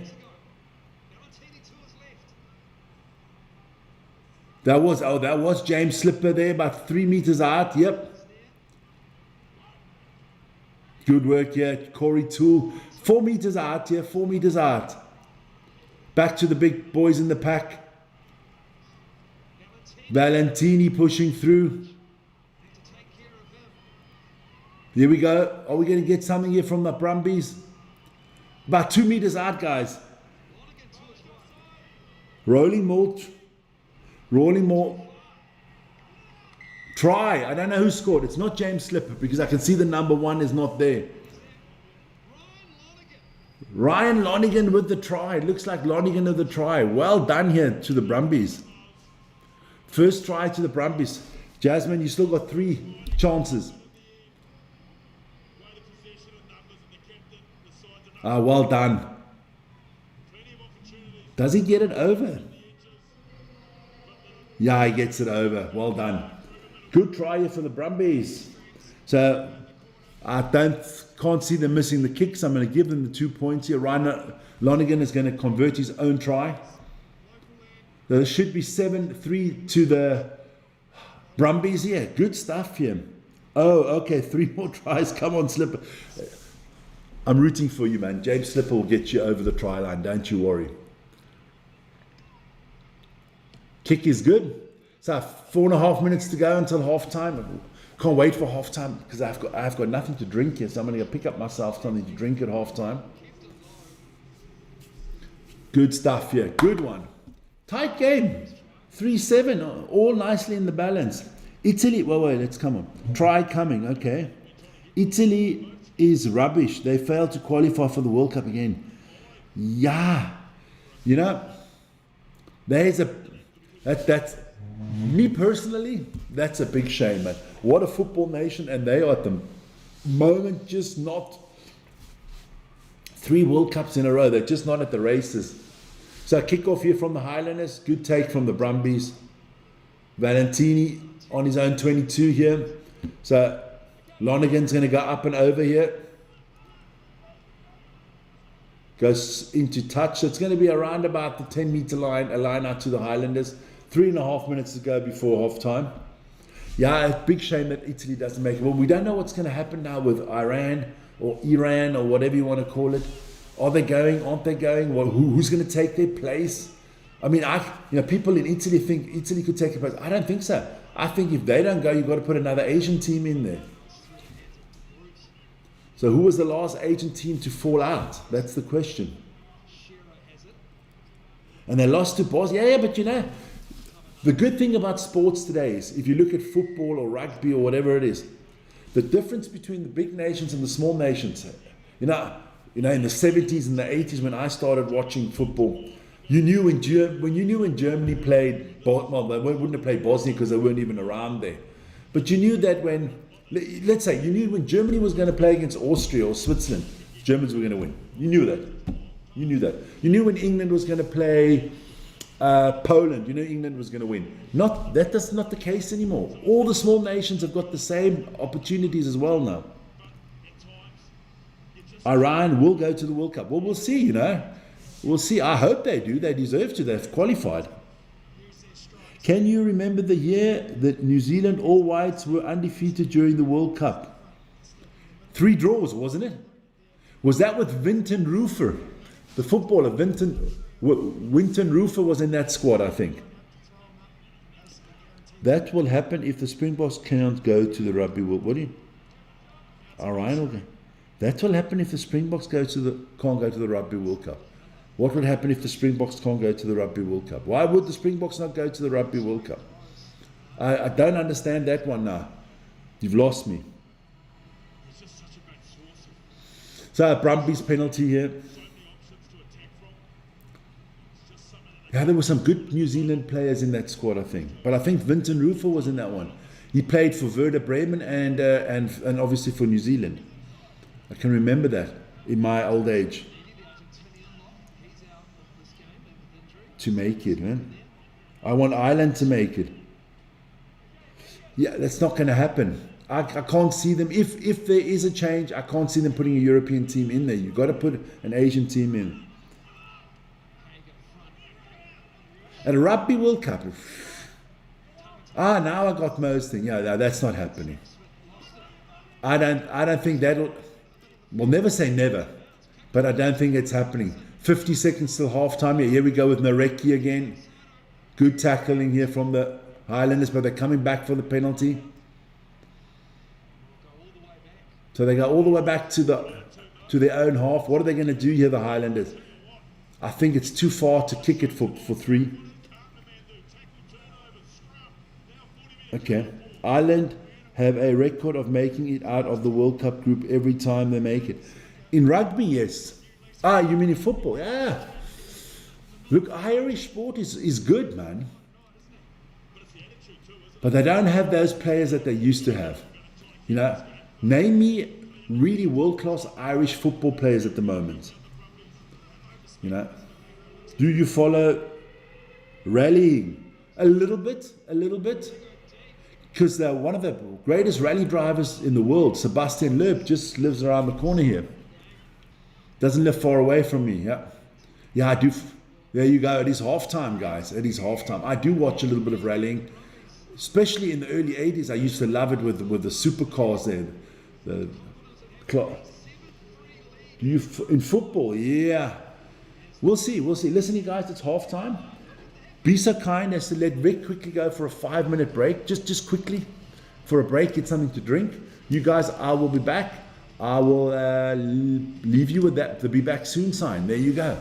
That was James Slipper there, about 3 meters out. Yep. Good work here. Corey Toole. 4 meters out here. 4 meters out. Back to the big boys in the pack. Valentini pushing through. Here we go. Are we going to get something here from the Brumbies? About 2 meters out, guys. Rolling more. Try. I don't know who scored. It's not James Slipper because I can see the number 1 is not there. Ryan Lonigan with the try. It looks like Lonigan with the try. Well done here to the Brumbies. First try to the Brumbies. Jasmine, you still got 3 chances. Well done. Does he get it over? Yeah, he gets it over. Well done. Good try here for the Brumbies. So I can't see them missing the kicks. I'm going to give them the 2 points here. Ryan Lonigan is going to convert his own try. There should be 7-3 to the Brumbies here. Good stuff here. Oh, okay. 3 more tries. Come on, Slipper. I'm rooting for you, man. James Slipper will get you over the try line. Don't you worry. Kick is good. So 4.5 minutes to go until half time. Can't wait for half time because I've got nothing to drink here. So I'm going to go pick up myself something to drink at half time. Good stuff here. Good one. Tight game. 3-7. All nicely in the balance. Italy. Wait. Let's come on. Try coming. Okay. Italy is rubbish. They failed to qualify for the World Cup again. Yeah. You know, that's me personally, that's a big shame, man. What a football nation, and they are at the moment just not 3 World Cups in a row. They're just not at the races. So kick off here from the Highlanders. Good take from the Brumbies. Valentini on his own 22 here. So Lonigan's going to go up and over here. Goes into touch. So it's going to be around about the 10-meter line, a line out to the Highlanders. 3.5 minutes to go before half time. Yeah, a big shame that Italy doesn't make it. Well, we don't know what's going to happen now with Iran or whatever you want to call it. Are they going? Aren't they going? Well, who's going to take their place? I mean, people in Italy think Italy could take a place. I don't think so. I think if they don't go, you've got to put another Asian team in there. So who was the last Asian team to fall out? That's the question. And they lost to Bosnia. Yeah, but the good thing about sports today is if you look at football or rugby or whatever it is, the difference between the big nations and the small nations, in the 70s and the 80s when I started watching football, you knew when Germany played, well, they wouldn't have played Bosnia because they weren't even around there. But you knew that let's say, you knew when Germany was going to play against Austria or Switzerland, Germans were going to win. You knew that. You knew when England was going to play Poland, England was going to win. That's not the case anymore. All the small nations have got the same opportunities as well now. Iran will go to the World Cup. Well, we'll see, We'll see. I hope they do. They deserve to. They've qualified. Can you remember the year that New Zealand All Whites were undefeated during the World Cup? 3 draws, wasn't it? Was that with Vinton Roofer? The footballer, Winton Roofer was in that squad, I think. That will happen if the Springboks can't go to the Rugby World. What do you? Orion will go. That will happen if the Springboks can't go to the Rugby World Cup. What would happen if the Springboks can't go to the Rugby World Cup? Why would the Springboks not go to the Rugby World Cup? I don't understand that one now. You've lost me. So Brumbies penalty here. Yeah, there were some good New Zealand players in that squad, I think. But I think Vinton Roofer was in that one. He played for Werder Bremen and obviously for New Zealand. I can remember that in my old age. To make it, man. I want Ireland to make it. Yeah, that's not going to happen. I can't see them. If there is a change, I can't see them putting a European team in there. You've got to put an Asian team in. And a Rugby World Cup. Now I got Mo's thing. Yeah, that's not happening. I don't think that'll. We'll never say never, but I don't think it's happening. 50 seconds till halftime. Yeah, here we go with Nareki again. Good tackling here from the Highlanders, but they're coming back for the penalty. So they go all the way back to their own half. What are they going to do here, the Highlanders? I think it's too far to kick it for 3. Okay. Ireland have a record of making it out of the World Cup group every time they make it. In rugby, yes. You mean in football? Yeah. Look, Irish sport is good, man. But they don't have those players that they used to have. You know, name me really world-class Irish football players at the moment. You know, do you follow rallying? A little bit. Because one of the greatest rally drivers in the world, Sebastian Loeb, just lives around the corner here. Doesn't live far away from me. Yeah, I do. There you go. It is halftime, guys. It is halftime. I do watch a little bit of rallying, especially in the early 80s. I used to love it with the supercars there. In football? Yeah. We'll see. Listen, you guys, it's halftime. Be so kind as to let Vic quickly go for a 5-minute break. Just quickly for a break, get something to drink. You guys, I will be back. I will leave you with that. The be back soon sign. There you go.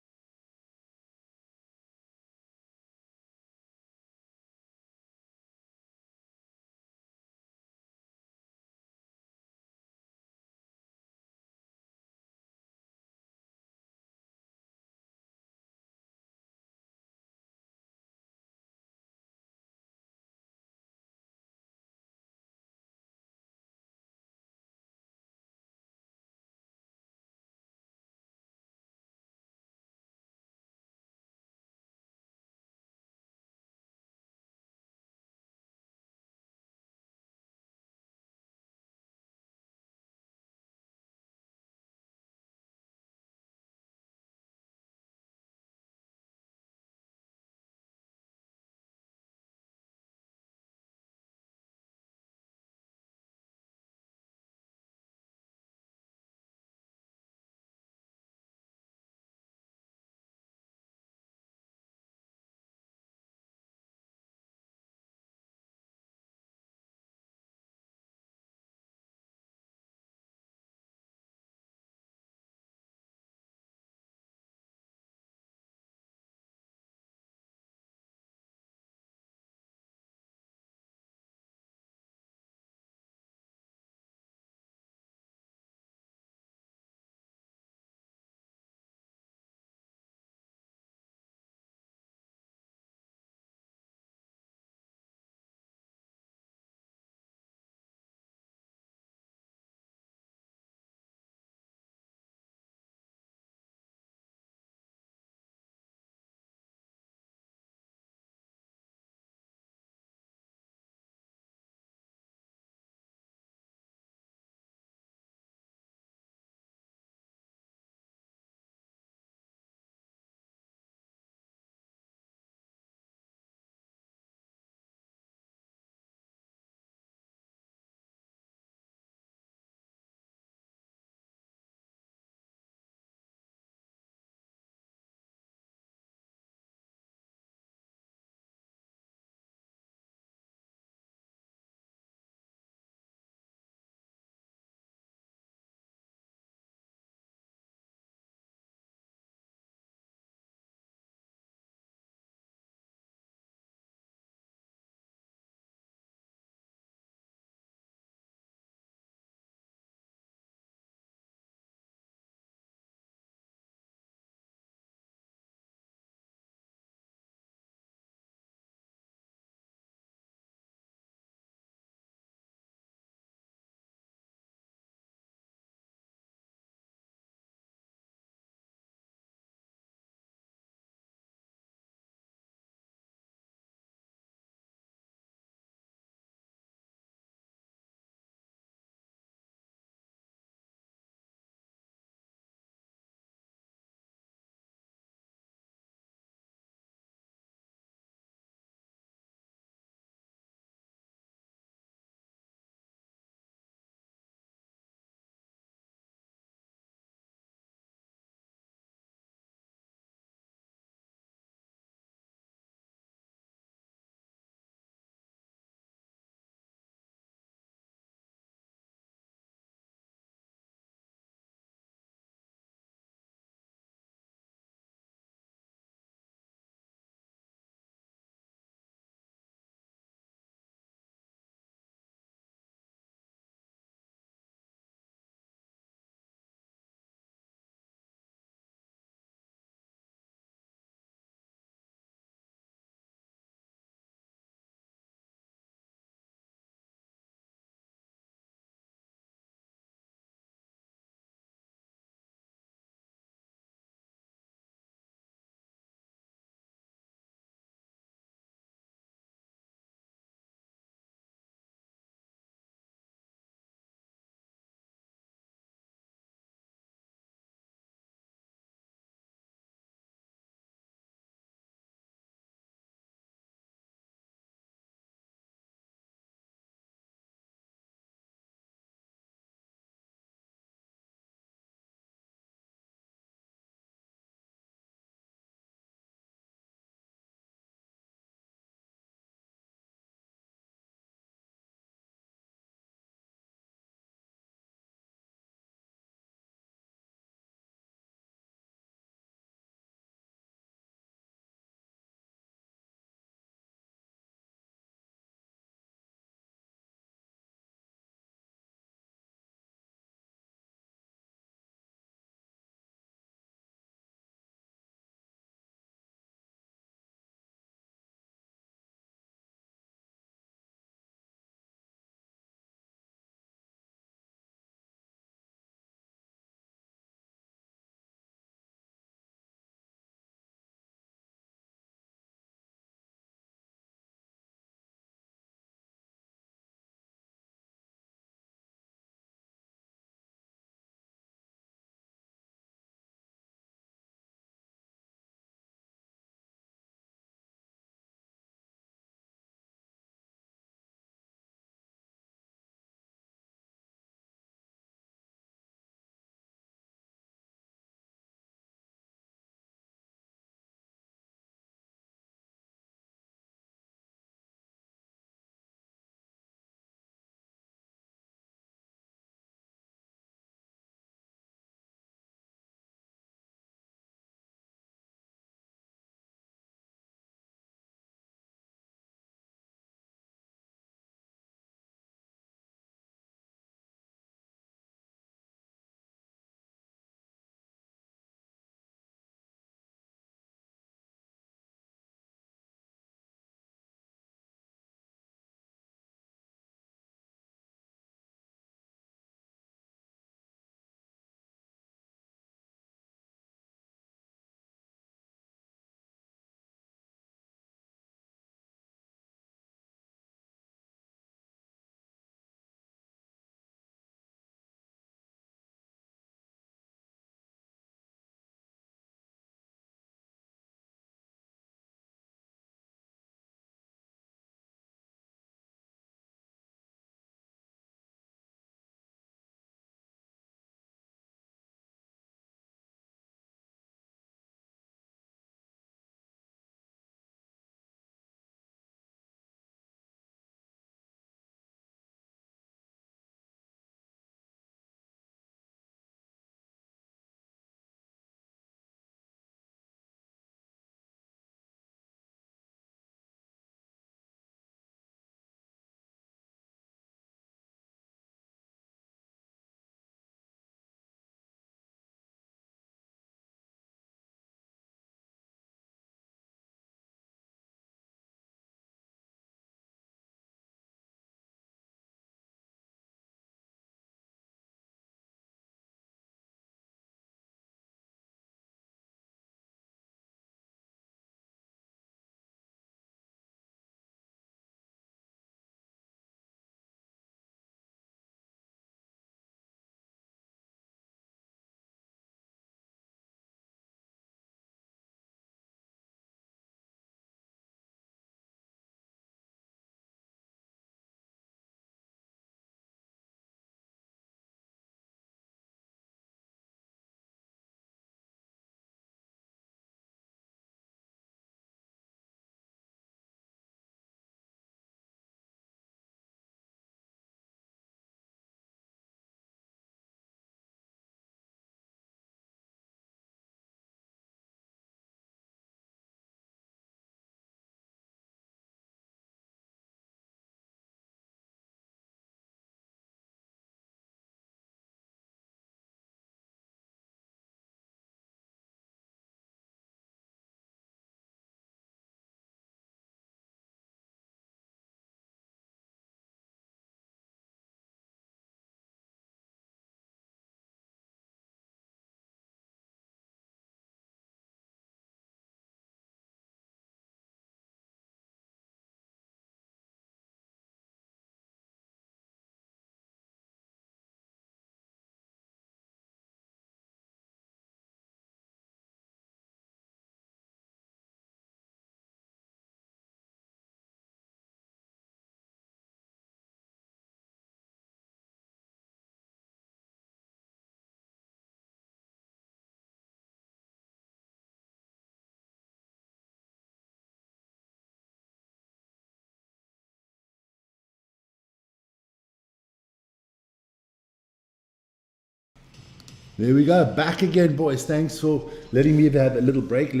There we go. Back again, boys. Thanks for letting me have a little break. I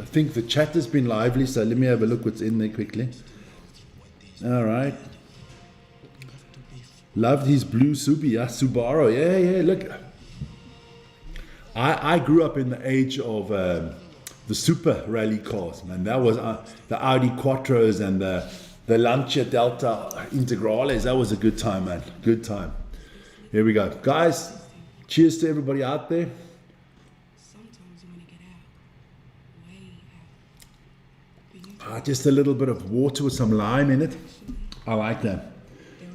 think the chat has been lively, so let me have a look what's in there quickly. All right. Loved his blue Subaru. Yeah. Look, I grew up in the age of the super rally cars, man. That was the Audi Quattros and the Lancia Delta Integrales. That was a good time, man. Good time. Here we go, guys. Cheers to everybody out there. Just a little bit of water with some lime in it. I like that.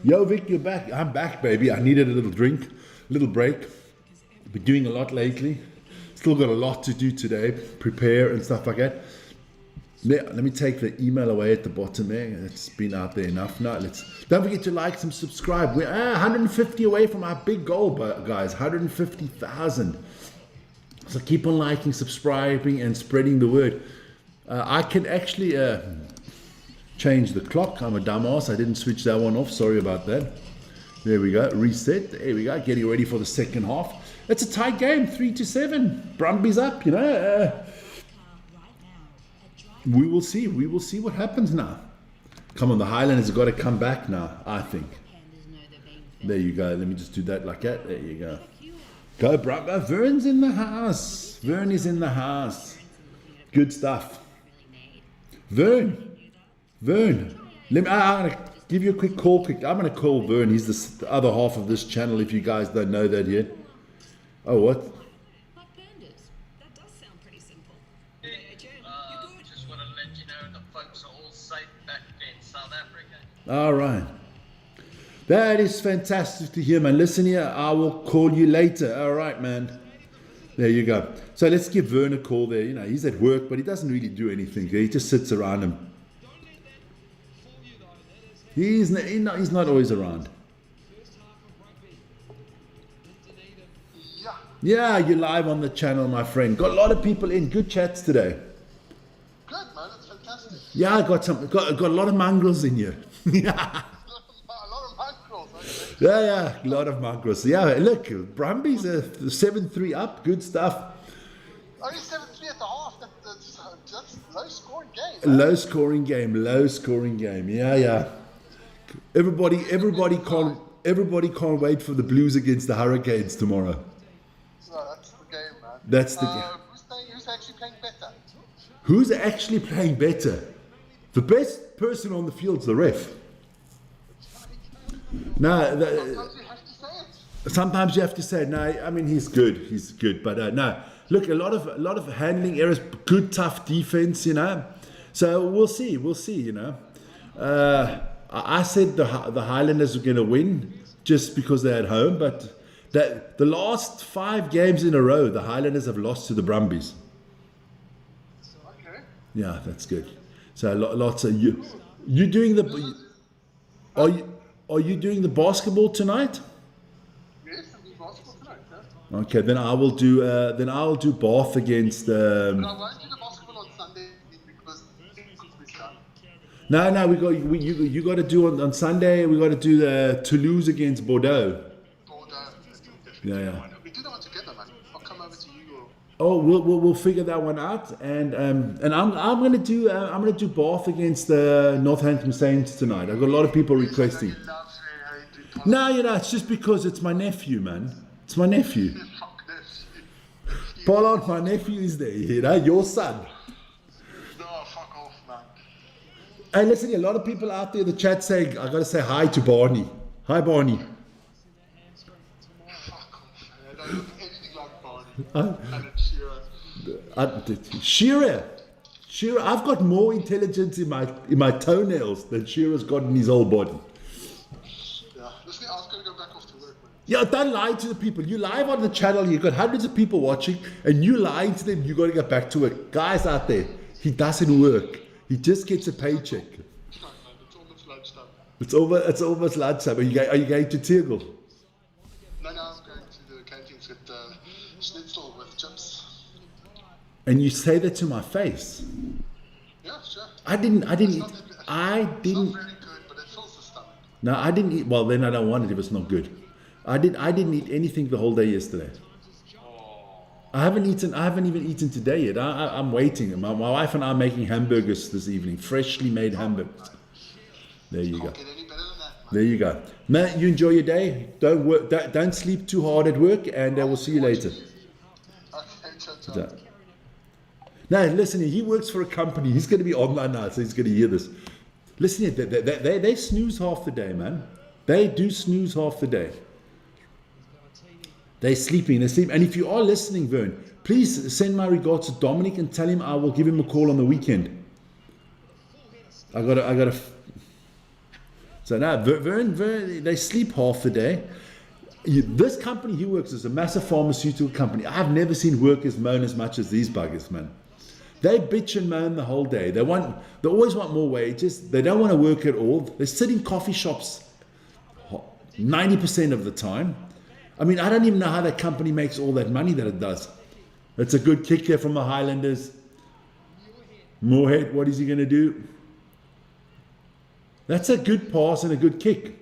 Yo, Vic, you're back. I'm back, baby. I needed a little drink, a little break. Been doing a lot lately. Still got a lot to do today. Prepare and stuff like that. Let me take the email away at the bottom there. It's been out there enough now. Don't forget to like and subscribe. We're 150 away from our big goal, guys. 150,000. So keep on liking, subscribing, and spreading the word. I can actually change the clock. I'm a dumbass. I didn't switch that one off. Sorry about that. There we go. Reset. There we go. Getting ready for the second half. It's a tight game. 3-7. Brumbies up, you know. We will see. We will see what happens now. Come on, the Highlanders have got to come back now, I think. There you go. Let me just do that like that. There you go. Go, Brumbies. Vern's in the house. Vern is in the house. Good stuff. Vern. I'm going to give you a quick call. I'm going to call Vern. He's the other half of this channel, if you guys don't know that yet. Oh, what? That does sound pretty simple. Just want to let you know the folks are all safe back in South Africa. All right. That is fantastic to hear, man. Listen here, I will call you later. All right, man. There you go. So let's give Vern a call there. You know, he's at work, but he doesn't really do anything. He just sits around and he's not always around. Yeah, you're live on the channel, my friend. Got a lot of people in. Good chats today. Good, man. That's fantastic. Yeah, I got a lot of mongrels in here. Yeah. A lot of mongrels. Yeah, a lot of mongrels. Yeah, look, Brumbies are 7-3 up. Good stuff. Only 7-3 at the half. That's low scoring game. Low scoring game. Yeah. Everybody can't wait for the Blues against the Hurricanes tomorrow. So that's the game, man. That's the game. Who's actually playing better? Who's actually playing better? The best person on the field's the ref. No, Sometimes you have to say it. sometimes you have to say, no, I mean, he's good. But no, look, a lot of handling errors, good, tough defense, you know. So we'll see, you know. I said the Highlanders were going to win just because they're at home, but the last 5 games in a row, the Highlanders have lost to the Brumbies. Okay. Yeah, that's good. So lots of you doing the are you doing the basketball tonight? Yes, I'm doing basketball tonight. Yeah. Okay, then I'll do Bath against. But I won't do the basketball on Sunday because it's done. No, you got to do on Sunday. We got to do the Toulouse against Bordeaux. Yeah. We do that one together, man. I'll come over to you. Oh, we'll figure that one out, and I'm gonna do Bath against the Northampton Saints tonight. I've got a lot of people requesting. No, you know, it's just because it's my nephew, man. It's my nephew. Pollard, my nephew is there. You know, your son. No, fuck off, man. Hey, listen, a lot of people out there in the chat saying I gotta say hi to Barney. Hi, Barney. I don't look anything like Barney. And Shearer, I've got more intelligence in my toenails than Shearer's got in his whole body. Yeah, listen, I was going to go back off to work, man. Yeah, don't lie to the people. You live on the channel, you've got hundreds of people watching, and you lying to them, you got to get back to work. Guys out there, he doesn't work. He just gets a paycheck. No, man, it's almost lunchtime. It's almost lunchtime. Are you going to Tegel? No, I'm going to the canteen to get schnitzel with chips. And you say that to my face. Yeah, sure. I didn't eat. It's not very good, but it fills the stomach. No, I didn't eat. Well, then I don't want it if it's not good. I didn't eat anything the whole day yesterday. Oh, I haven't even eaten today yet. I'm waiting. My wife and I are making hamburgers this evening, freshly made hamburgers. There you go. Can't get any better than that. There you go. Man, you enjoy your day. Don't sleep too hard at work, and we'll see you later. Okay, ciao. Now, listen, he works for a company. He's going to be online now, so he's going to hear this. Listen, they snooze half the day, man. They do snooze half the day. They're sleeping. And if you are listening, Vern, please send my regards to Dominic and tell him I will give him a call on the weekend. I got to. So now, Vern, they sleep half the day. This company he works is a massive pharmaceutical company. I've never seen workers moan as much as these buggers, man. They bitch and moan the whole day. They always want more wages. They don't want to work at all. They sit in coffee shops 90% of the time. I mean, I don't even know how that company makes all that money that it does. It's a good kick there from the Highlanders. Moorhead, what is he going to do? That's a good pass and a good kick.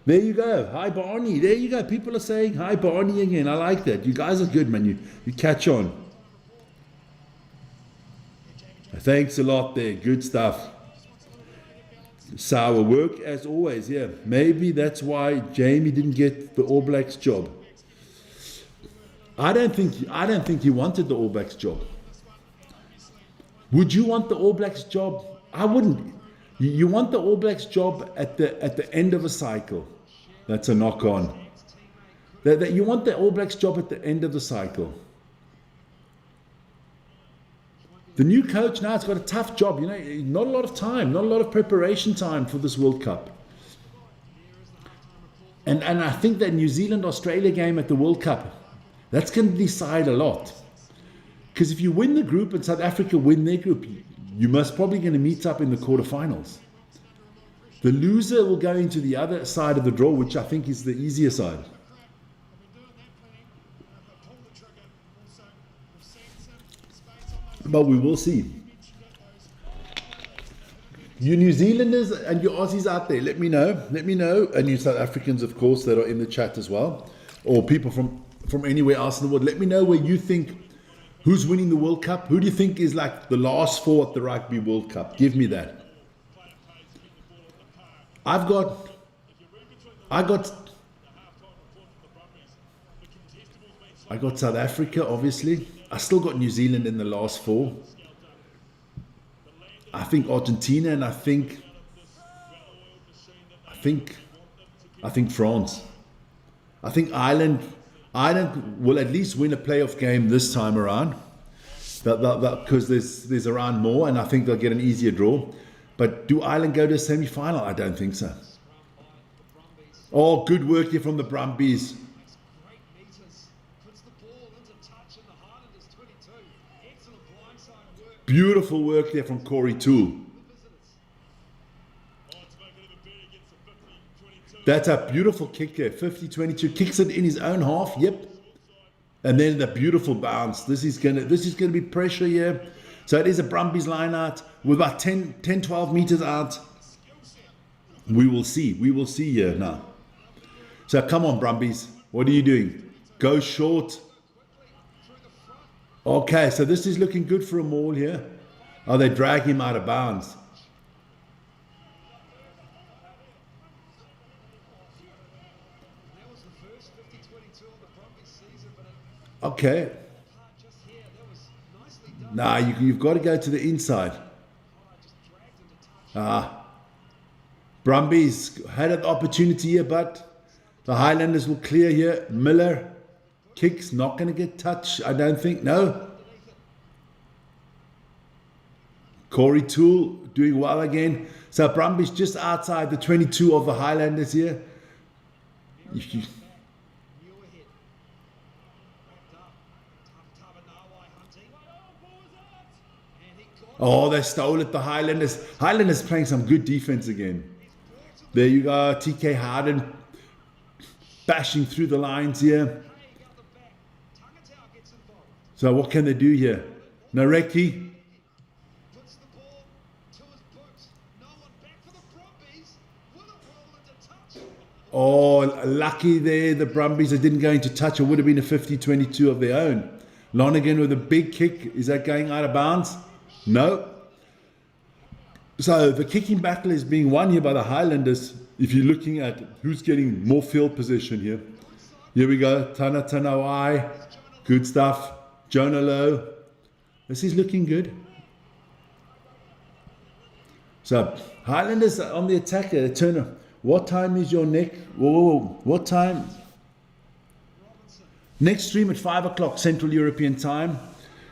There you go. Hi, Barney. There you go. People are saying hi, Barney again. I like that. You guys are good, man. You catch on. Thanks a lot there. Good stuff. Sour work as always. Yeah. Maybe that's why Jamie didn't get the All Blacks job. I don't think he wanted the All Blacks job. Would you want the All Blacks job? I wouldn't. You want the All Blacks job at the end of a cycle. That's a knock on. That you want the All Blacks job at the end of the cycle. The new coach now has got a tough job. You know, not a lot of time, not a lot of preparation time for this World Cup. And I think that New Zealand-Australia game at the World Cup, that's going to decide a lot. Because if you win the group and South Africa win their group, you must probably going to meet up in the quarterfinals. The loser will go into the other side of the draw, which I think is the easier side. But we will see. You New Zealanders and your Aussies out there, let me know. Let me know. And you South Africans, of course, that are in the chat as well. Or people from anywhere else in the world. Let me know where you think, who's winning the World Cup? Who do you think is like the last four at the Rugby World Cup? Give me that. I got South Africa, obviously. I still got New Zealand in the last four. I think Argentina, and I think France. I think Ireland will at least win a playoff game this time around. Because there's around more, and I think they'll get an easier draw. But do Ireland go to a semi-final? I don't think so. Oh, good work here from the Brumbies. Beautiful work there from Corey Toole. That's a beautiful kick there. 50-22. Kicks it in his own half. Yep. And then the beautiful bounce. This is gonna be pressure here. So it is a Brumbies line out with about 10-12 meters out. We will see. We will see here now. So come on, Brumbies. What are you doing? Go short. Okay, so this is looking good for a maul here. Oh, they drag him out of bounds. Okay. Nah, you've got to go to the inside. Brumbies had an opportunity here, but the Highlanders will clear here. Miller kicks, not going to get touched, I don't think. No. Corey Toole doing well again. So Brumbies just outside the 22 of the Highlanders here. Oh, they stole it, the Highlanders. Highlanders playing some good defense again. There you go, TK Harden bashing through the lines here. So what can they do here? Nareki. Oh, lucky there, the Brumbies. They didn't go into touch. It would have been a 50-22 of their own. Lonergan with a big kick. Is that going out of bounds? No. So the kicking battle is being won here by the Highlanders. If you're looking at who's getting more field position here. Here we go. Tana Tanawai. Good stuff. Jonah Lowe. This is looking good. So Highlanders on the attacker. Turner. What time is your neck? Whoa. What time? Next stream at 5 o'clock Central European time.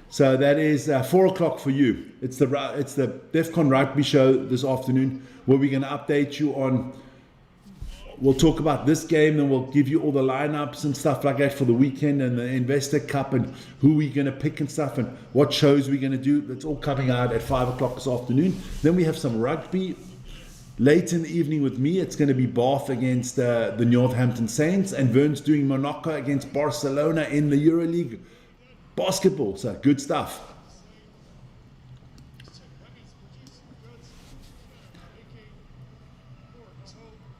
So that is 4 o'clock for you. It's the DEFCON Rugby show this afternoon where we're going to update you on. We'll talk about this game and we'll give you all the lineups and stuff like that for the weekend and the Investor Cup and who we're going to pick and stuff and what shows we're going to do. That's all coming out at 5 o'clock this afternoon. Then we have some rugby. Late in the evening with me, it's going to be Bath against the Northampton Saints and Vern's doing Monaco against Barcelona in the EuroLeague basketball. So good stuff.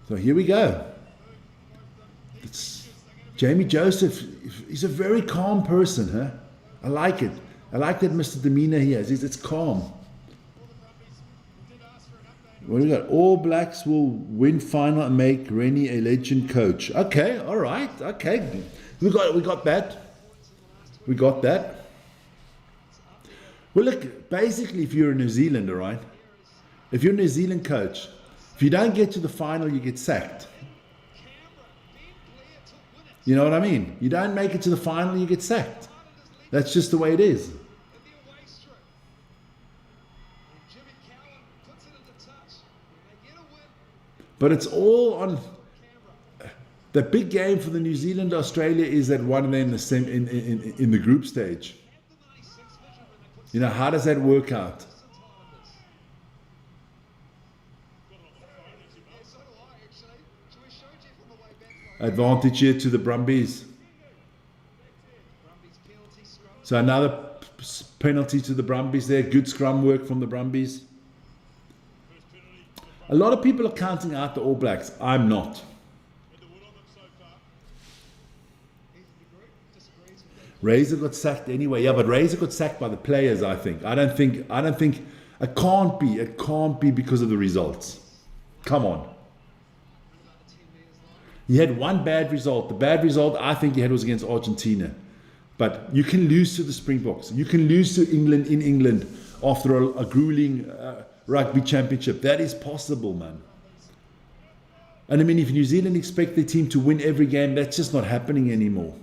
So here we go. It's Jamie Joseph. He's a very calm person, huh? I like it. I like that Mr. Demeanor he has. It's calm. What do we got? All Blacks will win final and make Rennie a legend coach. Okay, all right, okay. We got that. We got that. Well, look, basically, if you're a New Zealander, right? If you're a New Zealand coach, if you don't get to the final, you get sacked. You know what I mean? You don't make it to the final, you get sacked. That's just the way it is. But it's all on. The big game for the New Zealand Australia is that one in the same in the group stage. You know, how does that work out? Advantage here to the Brumbies. So another penalty to the Brumbies there. Good scrum work from the Brumbies. A lot of people are counting out the All Blacks. I'm not. Razor got sacked anyway. Yeah, but Razor got sacked by the players, I think. I don't think it can't be because of the results. Come on. He had one bad result. The bad result I think he had was against Argentina. But you can lose to the Springboks. You can lose to England in England after a grueling rugby championship. That is possible, man. And I mean, if New Zealand expect their team to win every game, that's just not happening anymore.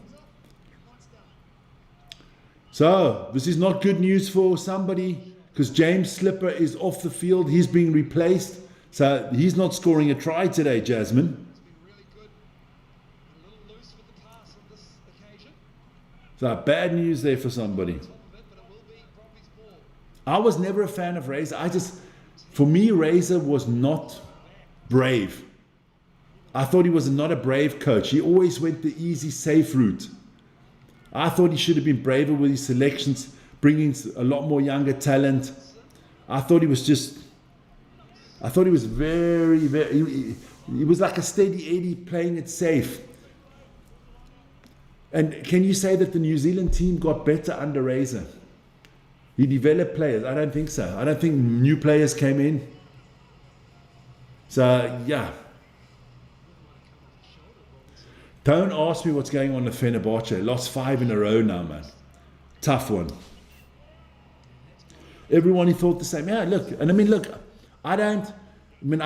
So, this is not good news for somebody because James Slipper is off the field. He's being replaced. So, he's not scoring a try today, Jasmine. So, bad news there for somebody. I was never a fan of Razor. For me, Razor was not brave. I thought he was not a brave coach. He always went the easy, safe route. I thought he should have been braver with his selections, bringing a lot more younger talent. I thought he was very, he was like a steady Eddie playing it safe. And can you say that the New Zealand team got better under Razor? He developed players. I don't think so. I don't think new players came in. So, yeah. Don't ask me what's going on with Fenerbahce. Lost 5 in a row now, man. Tough one. Everyone he thought the same. Yeah, look. And I mean, look, I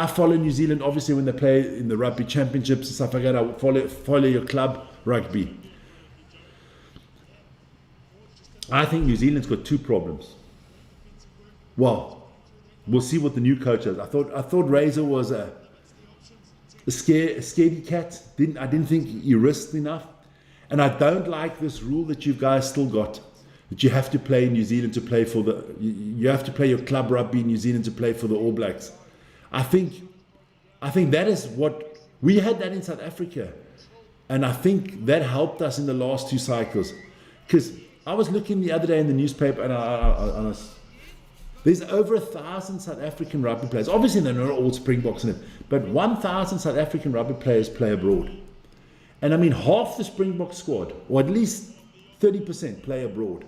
follow New Zealand, obviously, when they play in the rugby championships and stuff like that. I follow your club rugby. I think New Zealand's got 2 problems. Well, we'll see what the new coach has. I thought Razor was a scaredy cat. I didn't think he risked enough. And I don't like this rule that you guys still got. That you have to play in New Zealand to play for you have to play your club rugby in New Zealand to play for the All Blacks. I think that is what we had that in South Africa. And I think that helped us in the last 2 cycles. Because I was looking the other day in the newspaper and There's over 1,000 South African rugby players. Obviously, they're not all Springboks in it, but 1,000 South African rugby players play abroad. And I mean, half the Springbok squad, or at least 30%, play abroad.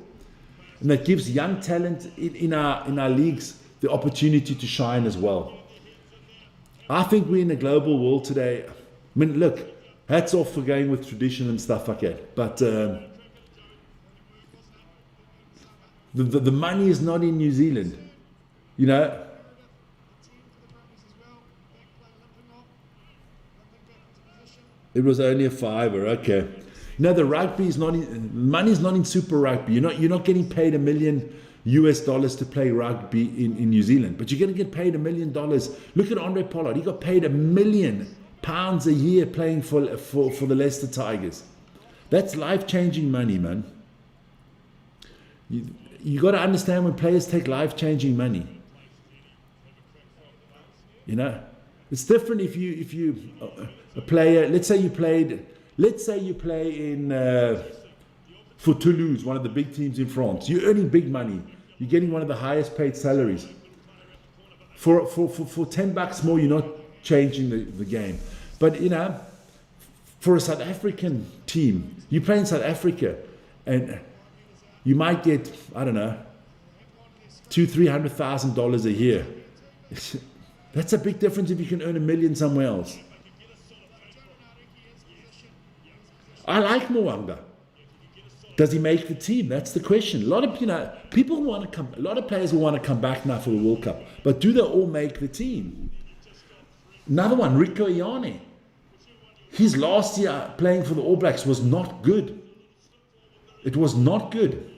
And that gives young talent in our leagues the opportunity to shine as well. I think we're in a global world today. I mean, look, hats off for going with tradition and stuff like that. But the money is not in New Zealand. You know, it was only a fiver. Okay. No, the rugby is not in, money's not in Super Rugby. You're not getting paid $1 million to play rugby in New Zealand, but you're going to get paid $1 million. Look at Andre Pollard. He got paid £1 million a year playing for the Leicester Tigers. That's life-changing money, man. You got to understand when players take life-changing money. You know, it's different if you a player. Let's say you play in for Toulouse, one of the big teams in France. You're earning big money. You're getting one of the highest paid salaries. For $10 more, you're not changing the game. But you know, for a South African team, you play in South Africa, and you might get, I don't know, $200,000-300,000 a year. That's a big difference if you can earn $1 million somewhere else. I like Mwanga. Does he make the team? That's the question. A lot of people want to come. A lot of players will want to come back now for the World Cup, but do they all make the team? Another one, Rico Ioane. His last year playing for the All Blacks was not good. It was not good.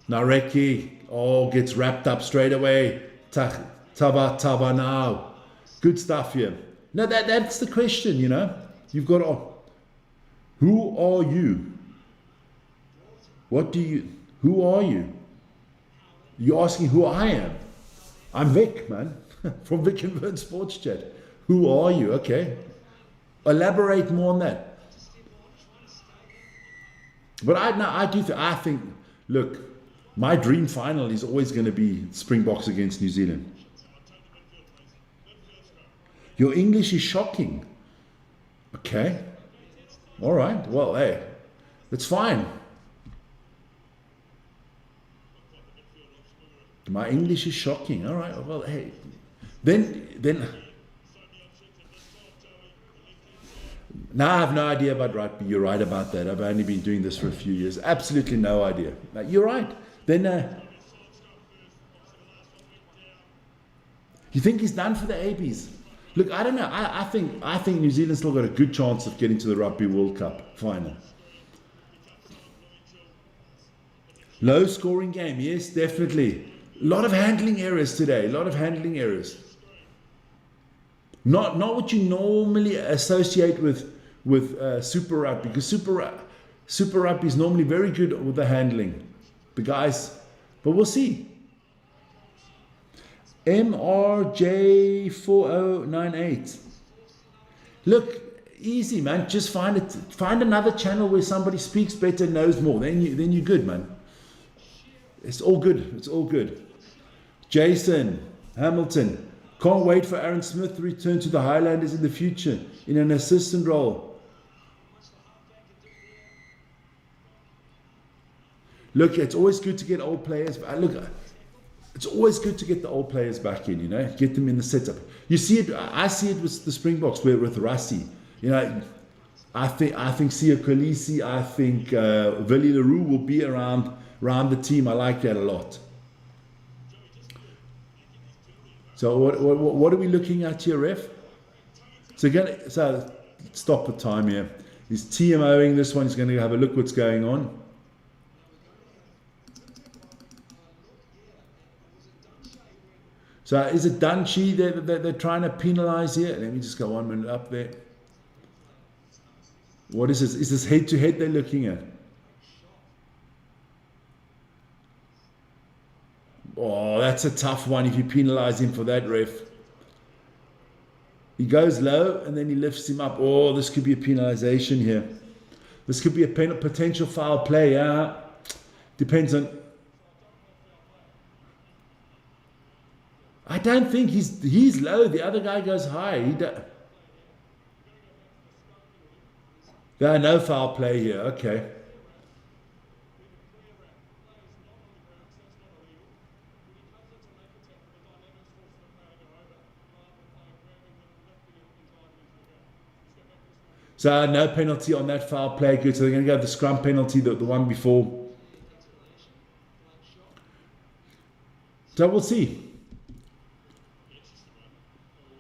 Nareki, gets wrapped up straight away. Taba now. Good stuff here. Now that's the question, you know. You've got to, who are you? Who are you? You're asking who I am. I'm Vic, man, from Vic and Vern Sports Chat. Who are you? Okay. Elaborate more on that. But I think, look, my dream final is always going to be Springboks against New Zealand. Your English is shocking. Okay. All right. Well, hey, it's fine. My English is shocking. All right. Well, hey, then. Now I have no idea about rugby. You're right about that. I've only been doing this for a few years. Absolutely no idea. You're right. Then you think he's done for the ABs? Look, I don't know. I think New Zealand's still got a good chance of getting to the Rugby World Cup final. Low scoring game, yes, definitely. A lot of handling errors today. A lot of handling errors. Not what you normally associate with Super Rugby, because Super Rugby is normally very good with the handling. The guys, but we'll see. MRJ4098. Look, easy, man. Just find another channel where somebody speaks better, knows more. Then you're good, man. It's all good. It's all good. Jason Hamilton. Can't wait for Aaron Smith to return to the Highlanders in the future in an assistant role. Look, it's always good to get old players. It's always good to get the old players back in, you know, get them in the setup. You see it, I see it with the Springboks, where with Rassie. You know, I think Sia Kolisi, I think Willie Leroux will be around the team. I like that a lot. So what are we looking at here, ref? So stop the time here. He's TMOing this one. He's going to have a look what's going on. So is it Dunchi they're trying to penalise here? Let me just go 1 minute up there. What is this? Is this head-to-head they're looking at? Oh, that's a tough one if you penalise him for that, ref. He goes low and then he lifts him up. Oh, this could be a penalisation here. This could be a potential foul play. Depends on. I don't think he's low. The other guy goes high. No foul play here. Okay. So no penalty on that foul play. Good. So they're going to go the scrum penalty, the one before. So we'll see.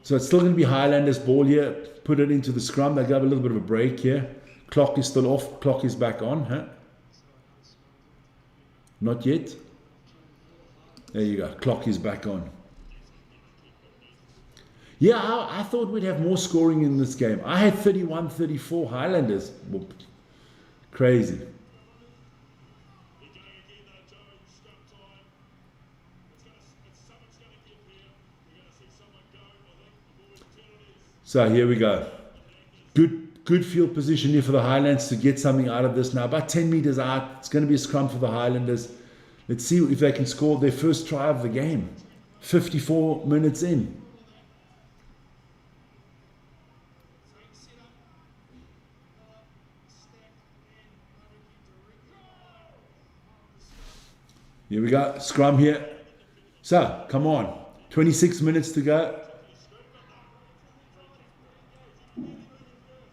So it's still going to be Highlanders ball here. Put it into the scrum. They have a little bit of a break here. Clock is still off. Clock is back on. Huh? Not yet. There you go. Clock is back on. Yeah, I thought we'd have more scoring in this game. I had 31-34 Highlanders. Whoop. Crazy. So here we go. Good field position here for the Highlanders to get something out of this now. About 10 meters out. It's going to be a scrum for the Highlanders. Let's see if they can score their first try of the game. 54 minutes in. Here we go, scrum here. So, come on. 26 minutes to go.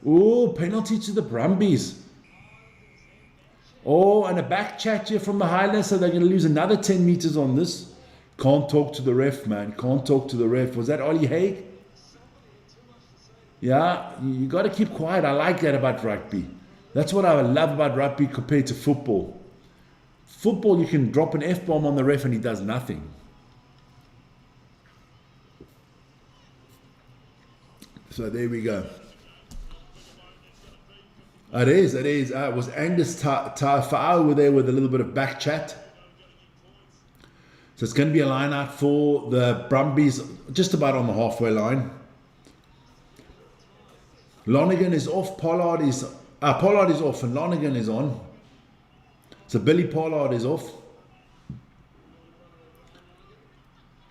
Oh, penalty to the Brumbies. Oh, and a back chat here from the Highlanders, so they're going to lose another 10 meters on this. Can't talk to the ref, man. Can't talk to the ref. Was that Ollie Haig? Yeah, you got to keep quiet. I like that about rugby. That's what I love about rugby compared to football. Football, you can drop an F-bomb on the ref and he does nothing. So there we go. It is. It was Angus Taufa'au were there with a little bit of back chat. So it's going to be a line out for the Brumbies, just about on the halfway line. Lonergan is off. Pollard is off and Lonergan is on. So Billy Pollard is off.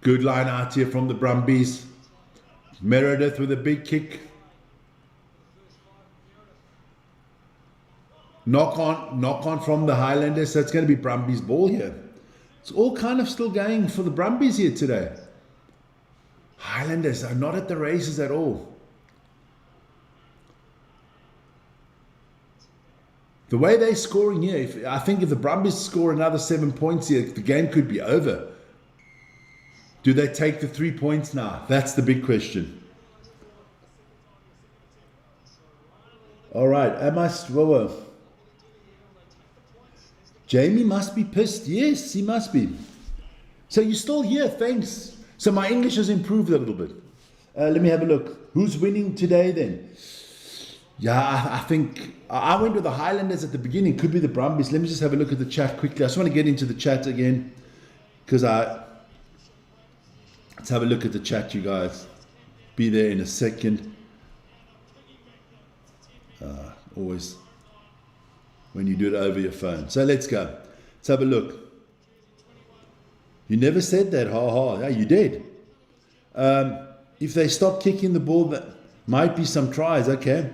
Good line out here from the Brumbies. Meredith with a big kick. Knock on from the Highlanders. So it's going to be Brumbies ball here. It's all kind of still going for the Brumbies here today. Highlanders are not at the races at all. The way they're scoring here, I think if the Brumbies score another 7 points here, the game could be over. Do they take the 3 points now? That's the big question. All right, Jamie must be pissed. Yes, he must be. So you're still here, thanks. So my English has improved a little bit. Let me have a look. Who's winning today then? Yeah, I think I went with the Highlanders at the beginning. Could be the Brumbies. Let me just have a look at the chat quickly. I just want to get into the chat again because let's have a look at the chat, you guys. Be there in a second. Always when you do it over your phone. So let's go. Let's have a look. You never said that, ha ha. Yeah, you did. If they stop kicking the ball, that might be some tries. Okay.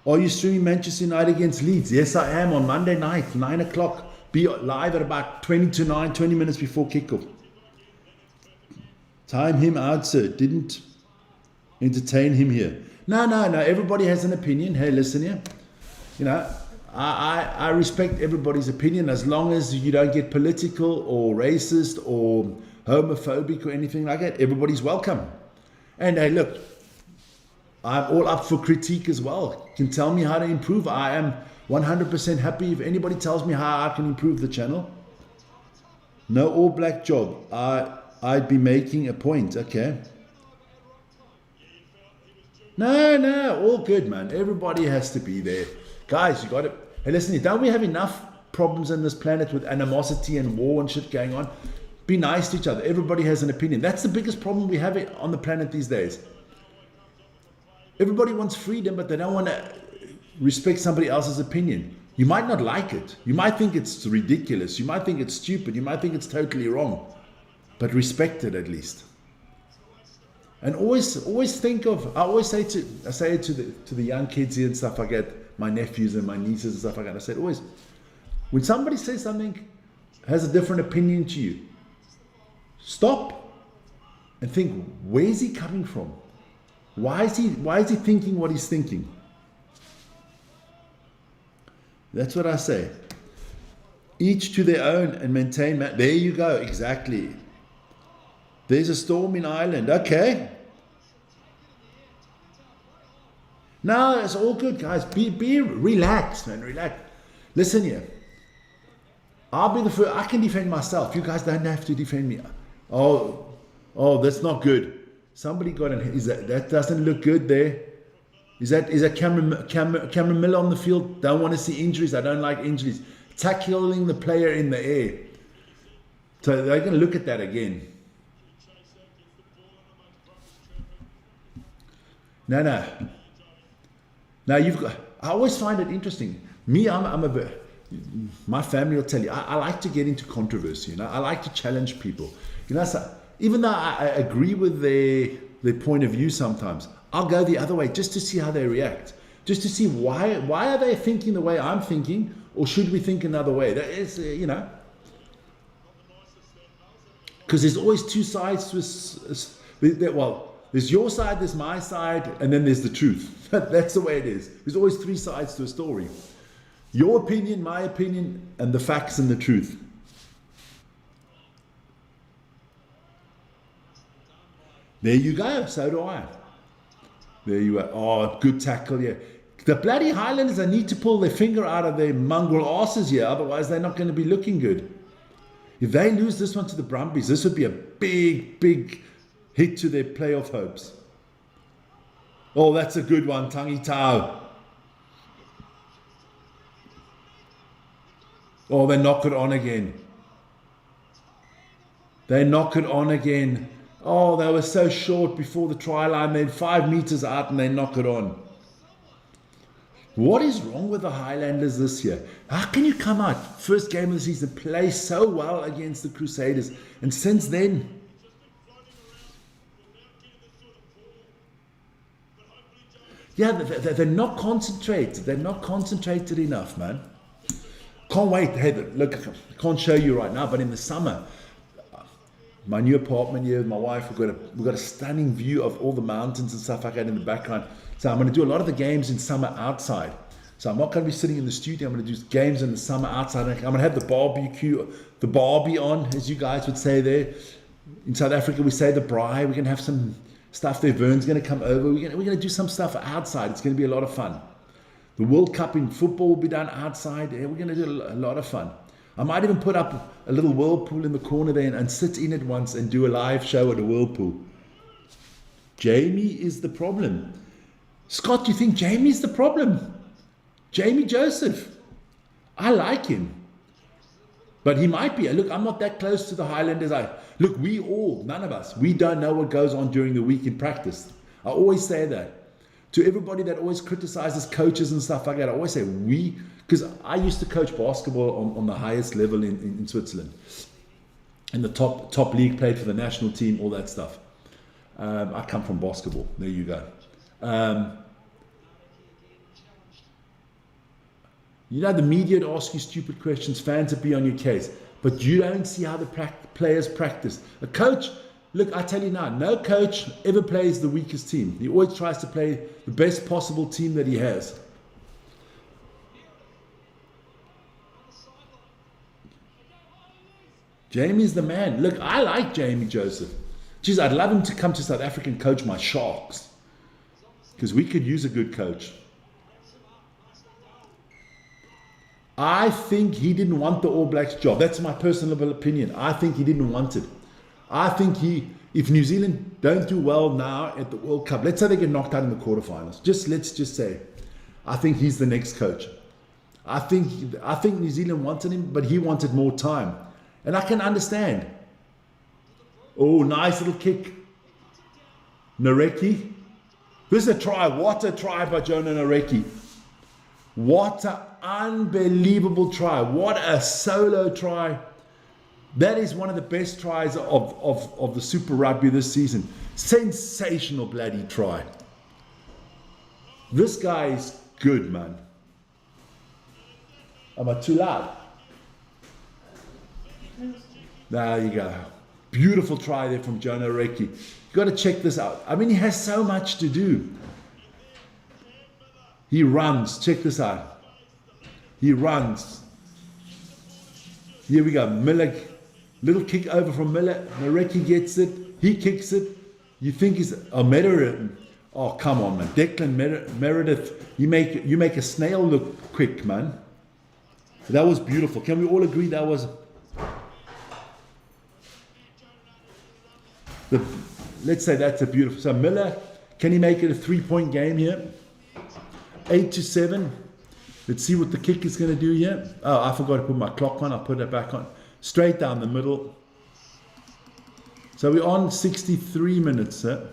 Are you streaming Manchester United against Leeds? Yes, I am on Monday night, 9 o'clock. Be live at about 20 to 9, 20 minutes before kickoff. Time him out, sir. Didn't entertain him here. No. Everybody has an opinion. Hey, listen here. You know, I respect everybody's opinion as long as you don't get political or racist or homophobic or anything like that. Everybody's welcome. And hey, look, I'm all up for critique as well. You can tell me how to improve. I am 100% happy if anybody tells me how I can improve the channel. No all black job. I'd be making a point. Okay. No, all good, man. Everybody has to be there. Guys, you got to... Hey, listen here. Don't we have enough problems on this planet with animosity and war and shit going on? Be nice to each other. Everybody has an opinion. That's the biggest problem we have on the planet these days. Everybody wants freedom, but they don't want to respect somebody else's opinion. You might not like it. You might think it's ridiculous. You might think it's stupid. You might think it's totally wrong. But respect it at least. And always think of, I say it to the young kids here and stuff like that, my nephews and my nieces and stuff like that. I said always, when somebody says something, has a different opinion to you, stop and think, where's he coming from? Why is he thinking what he's thinking? That's what I say. Each to their own and maintain. There you go. Exactly. There's a storm in Ireland. Okay. No, it's all good, guys. Be relaxed, man. Relax. Listen here. I'll be the first. I can defend myself. You guys don't have to defend me. Oh, that's not good. Somebody got an. That doesn't look good there. Is that Cameron Miller on the field? Don't want to see injuries. I don't like injuries. Tackling the player in the air. So they're going to look at that again. No. Now you've got. I always find it interesting. Me, my family will tell you. I like to get into controversy. You know, I like to challenge people. You know, so even though I agree with their point of view sometimes, I'll go the other way just to see how they react. Just to see why are they thinking the way I'm thinking, or should we think another way? That is, you know, because there's always two sides to well, there's your side, there's my side, and then there's the truth. That's the way it is. There's always three sides to a story. Your opinion, my opinion, and the facts and the truth. There you go. So do I. There you are. Oh, good tackle, yeah. The bloody Highlanders, they need to pull their finger out of their mongrel asses here. Otherwise, they're not going to be looking good. If they lose this one to the Brumbies, this would be a big hit to their playoff hopes. Oh, that's a good one, Tangi Tau. Oh, they knock it on again. They knock it on again. Oh, they were so short before the try line. They're 5 meters out and they knock it on. What is wrong with the Highlanders this year? How can you come out, first game of the season, play so well against the Crusaders, and since then, yeah, they're not concentrated. They're not concentrated enough, man. Can't wait. Hey, look, I can't show you right now, but in the summer, my new apartment here with my wife, we've got a stunning view of all the mountains and stuff like that in the background. So I'm going to do a lot of the games in summer outside. So I'm not going to be sitting in the studio. I'm going to do games in the summer outside. I'm going to have the barbie on, as you guys would say there. In South Africa, we say the braai. We're going to have some stuff there. Vern's going to come over. We're going to do some stuff outside. It's going to be a lot of fun. The World Cup in football will be done outside. We're going to do a lot of fun. I might even put up a little whirlpool in the corner there and sit in it once and do a live show at a whirlpool. Jamie is the problem. Scott, you think Jamie's the problem? Jamie Joseph. I like him. But he might be. Look, I'm not that close to the Highlanders. Look, none of us, we don't know what goes on during the week in practice. I always say that. To everybody that always criticizes coaches and stuff like that, I always say because I used to coach basketball on the highest level in Switzerland. In the top league, played for the national team, all that stuff. I come from basketball. There you go. You know, the media would ask you stupid questions, fans would be on your case, but you don't see how the players practice. A coach, look, I tell you now, no coach ever plays the weakest team. He always tries to play the best possible team that he has. Jamie's the man. Look, I like Jamie Joseph. Geez, I'd love him to come to South Africa and coach my Sharks, because we could use a good coach. I think he didn't want the All Blacks job. That's my personal opinion. I think he didn't want it. I think if New Zealand don't do well now at the World Cup, let's say they get knocked out in the quarterfinals. Let's just say, I think he's the next coach. I think New Zealand wanted him, but he wanted more time. And I can understand. Oh, nice little kick. Nareki. This is a try. What a try by Jonah Nareki. What an unbelievable try. What a solo try. That is one of the best tries of the Super Rugby this season. Sensational bloody try. This guy is good, man. Am I too loud? There you go. Beautiful try there from Jonah Recchi. You got to check this out. I mean, he has so much to do. He runs. Check this out. He runs. Here we go. Miller, little kick over from Miller. Recchi gets it. He kicks it. You think he's Meredith? Oh, come on, man. Declan Meredith. You make a snail look quick, man. That was beautiful. Can we all agree that was? Let's say that's a beautiful. So Miller, can he make it a 3-point game here? 8-7. Let's see what the kick is going to do here. Oh, I forgot to put my clock on. I'll put it back on. Straight down the middle. So we're on 63 minutes, sir.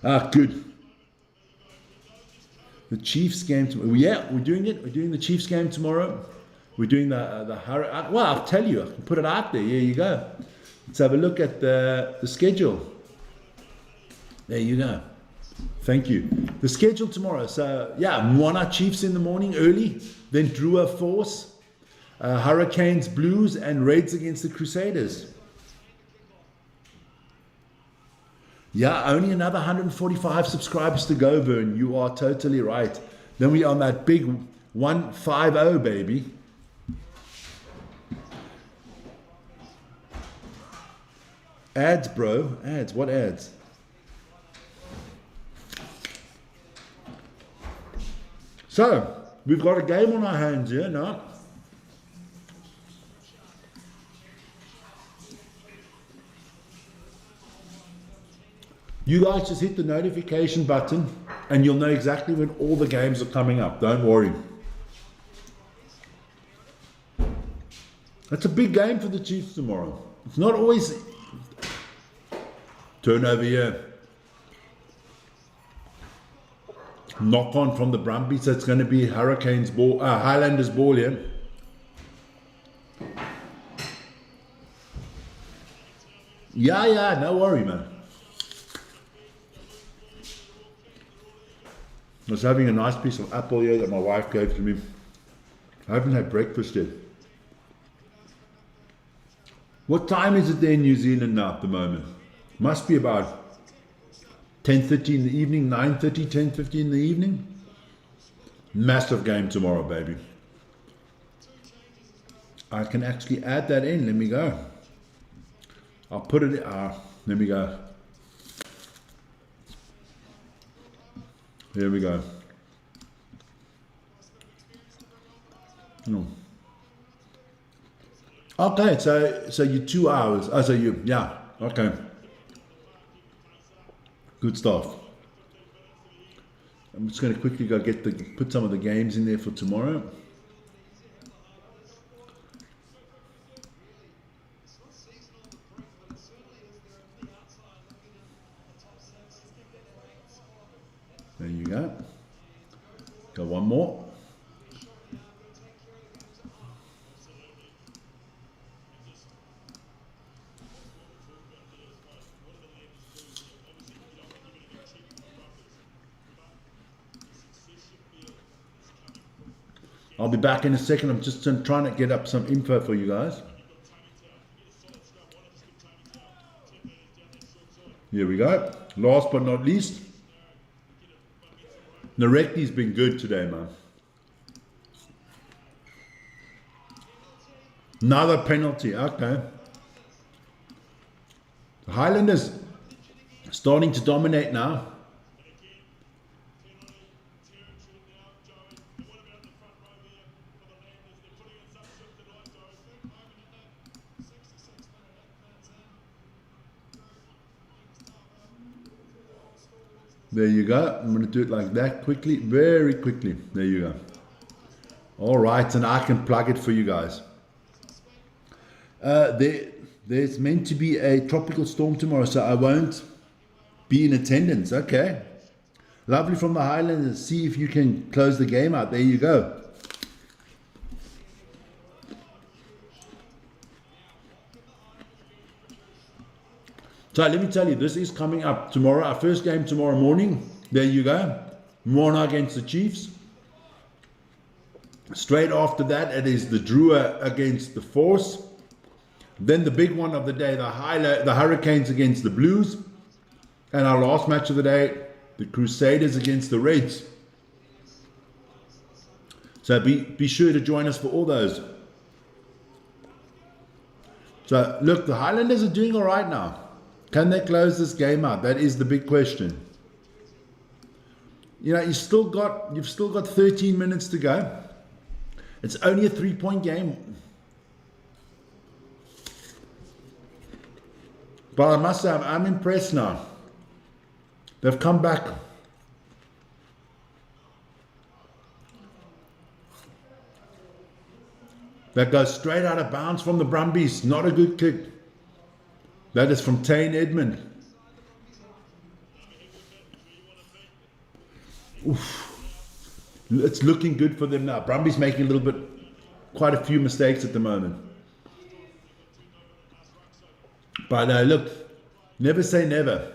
Ah, good. The Chiefs game tomorrow. Yeah, we're doing it. We're doing the Chiefs game tomorrow. We're doing the Hurricane. Well, I'll tell you. I can put it out there. Here you go. Let's have a look at the schedule. There you go. Thank you. The schedule tomorrow. So, yeah, Moana Chiefs in the morning early. Then Drua Force. Hurricanes, Blues, and Reds against the Crusaders. Yeah, only another 145 subscribers to go, Vern. You are totally right. Then we are on that big 150, baby. Ads, bro. Ads. What ads? So, we've got a game on our hands here now. You guys just hit the notification button and you'll know exactly when all the games are coming up. Don't worry. That's a big game for the Chiefs tomorrow. It's not always turnover here. Knock on from the Brumbies. So it's going to be Hurricanes ball, Highlanders ball here. Yeah, no worry, man. I was having a nice piece of apple here that my wife gave to me. I haven't had breakfast yet. What time is it there in New Zealand now at the moment? Must be about 10:30 in the evening, 9:30, 10:50 in the evening. Massive game tomorrow, baby. I can actually add that in. Let me go. I'll put it, let me go. Here we go. No. Okay, so you 2 hours. Oh, so you, yeah, okay. Good stuff. I'm just going to quickly go put some of the games in there for tomorrow. There you go. Got one more. I'll be back in a second. I'm just trying to get up some info for you guys. Here we go. Last but not least, Narekti's been good today, man. Another penalty, okay. The Highlanders starting to dominate now. There you go. I'm going to do it like that quickly, very quickly. There you go. All right, and I can plug it for you guys. There's meant to be a tropical storm tomorrow, so I won't be in attendance. Okay. Lovely from the Highlanders. See if you can close the game out. There you go. So let me tell you, this is coming up tomorrow. Our first game tomorrow morning. There you go. Moana against the Chiefs. Straight after that, it is the Drua against the Force. Then the big one of the day, the Hurricanes against the Blues. And our last match of the day, the Crusaders against the Reds. So be sure to join us for all those. So look, the Highlanders are doing all right now. Can they close this game out? That is the big question. You know, you've still got 13 minutes to go. It's only a 3-point game. But I must say, I'm impressed now. They've come back. That goes straight out of bounds from the Brumbies. Not a good kick. That is from Tane Edmund. Oof. It's looking good for them now. Brumbies making quite a few mistakes at the moment. But look, never say never.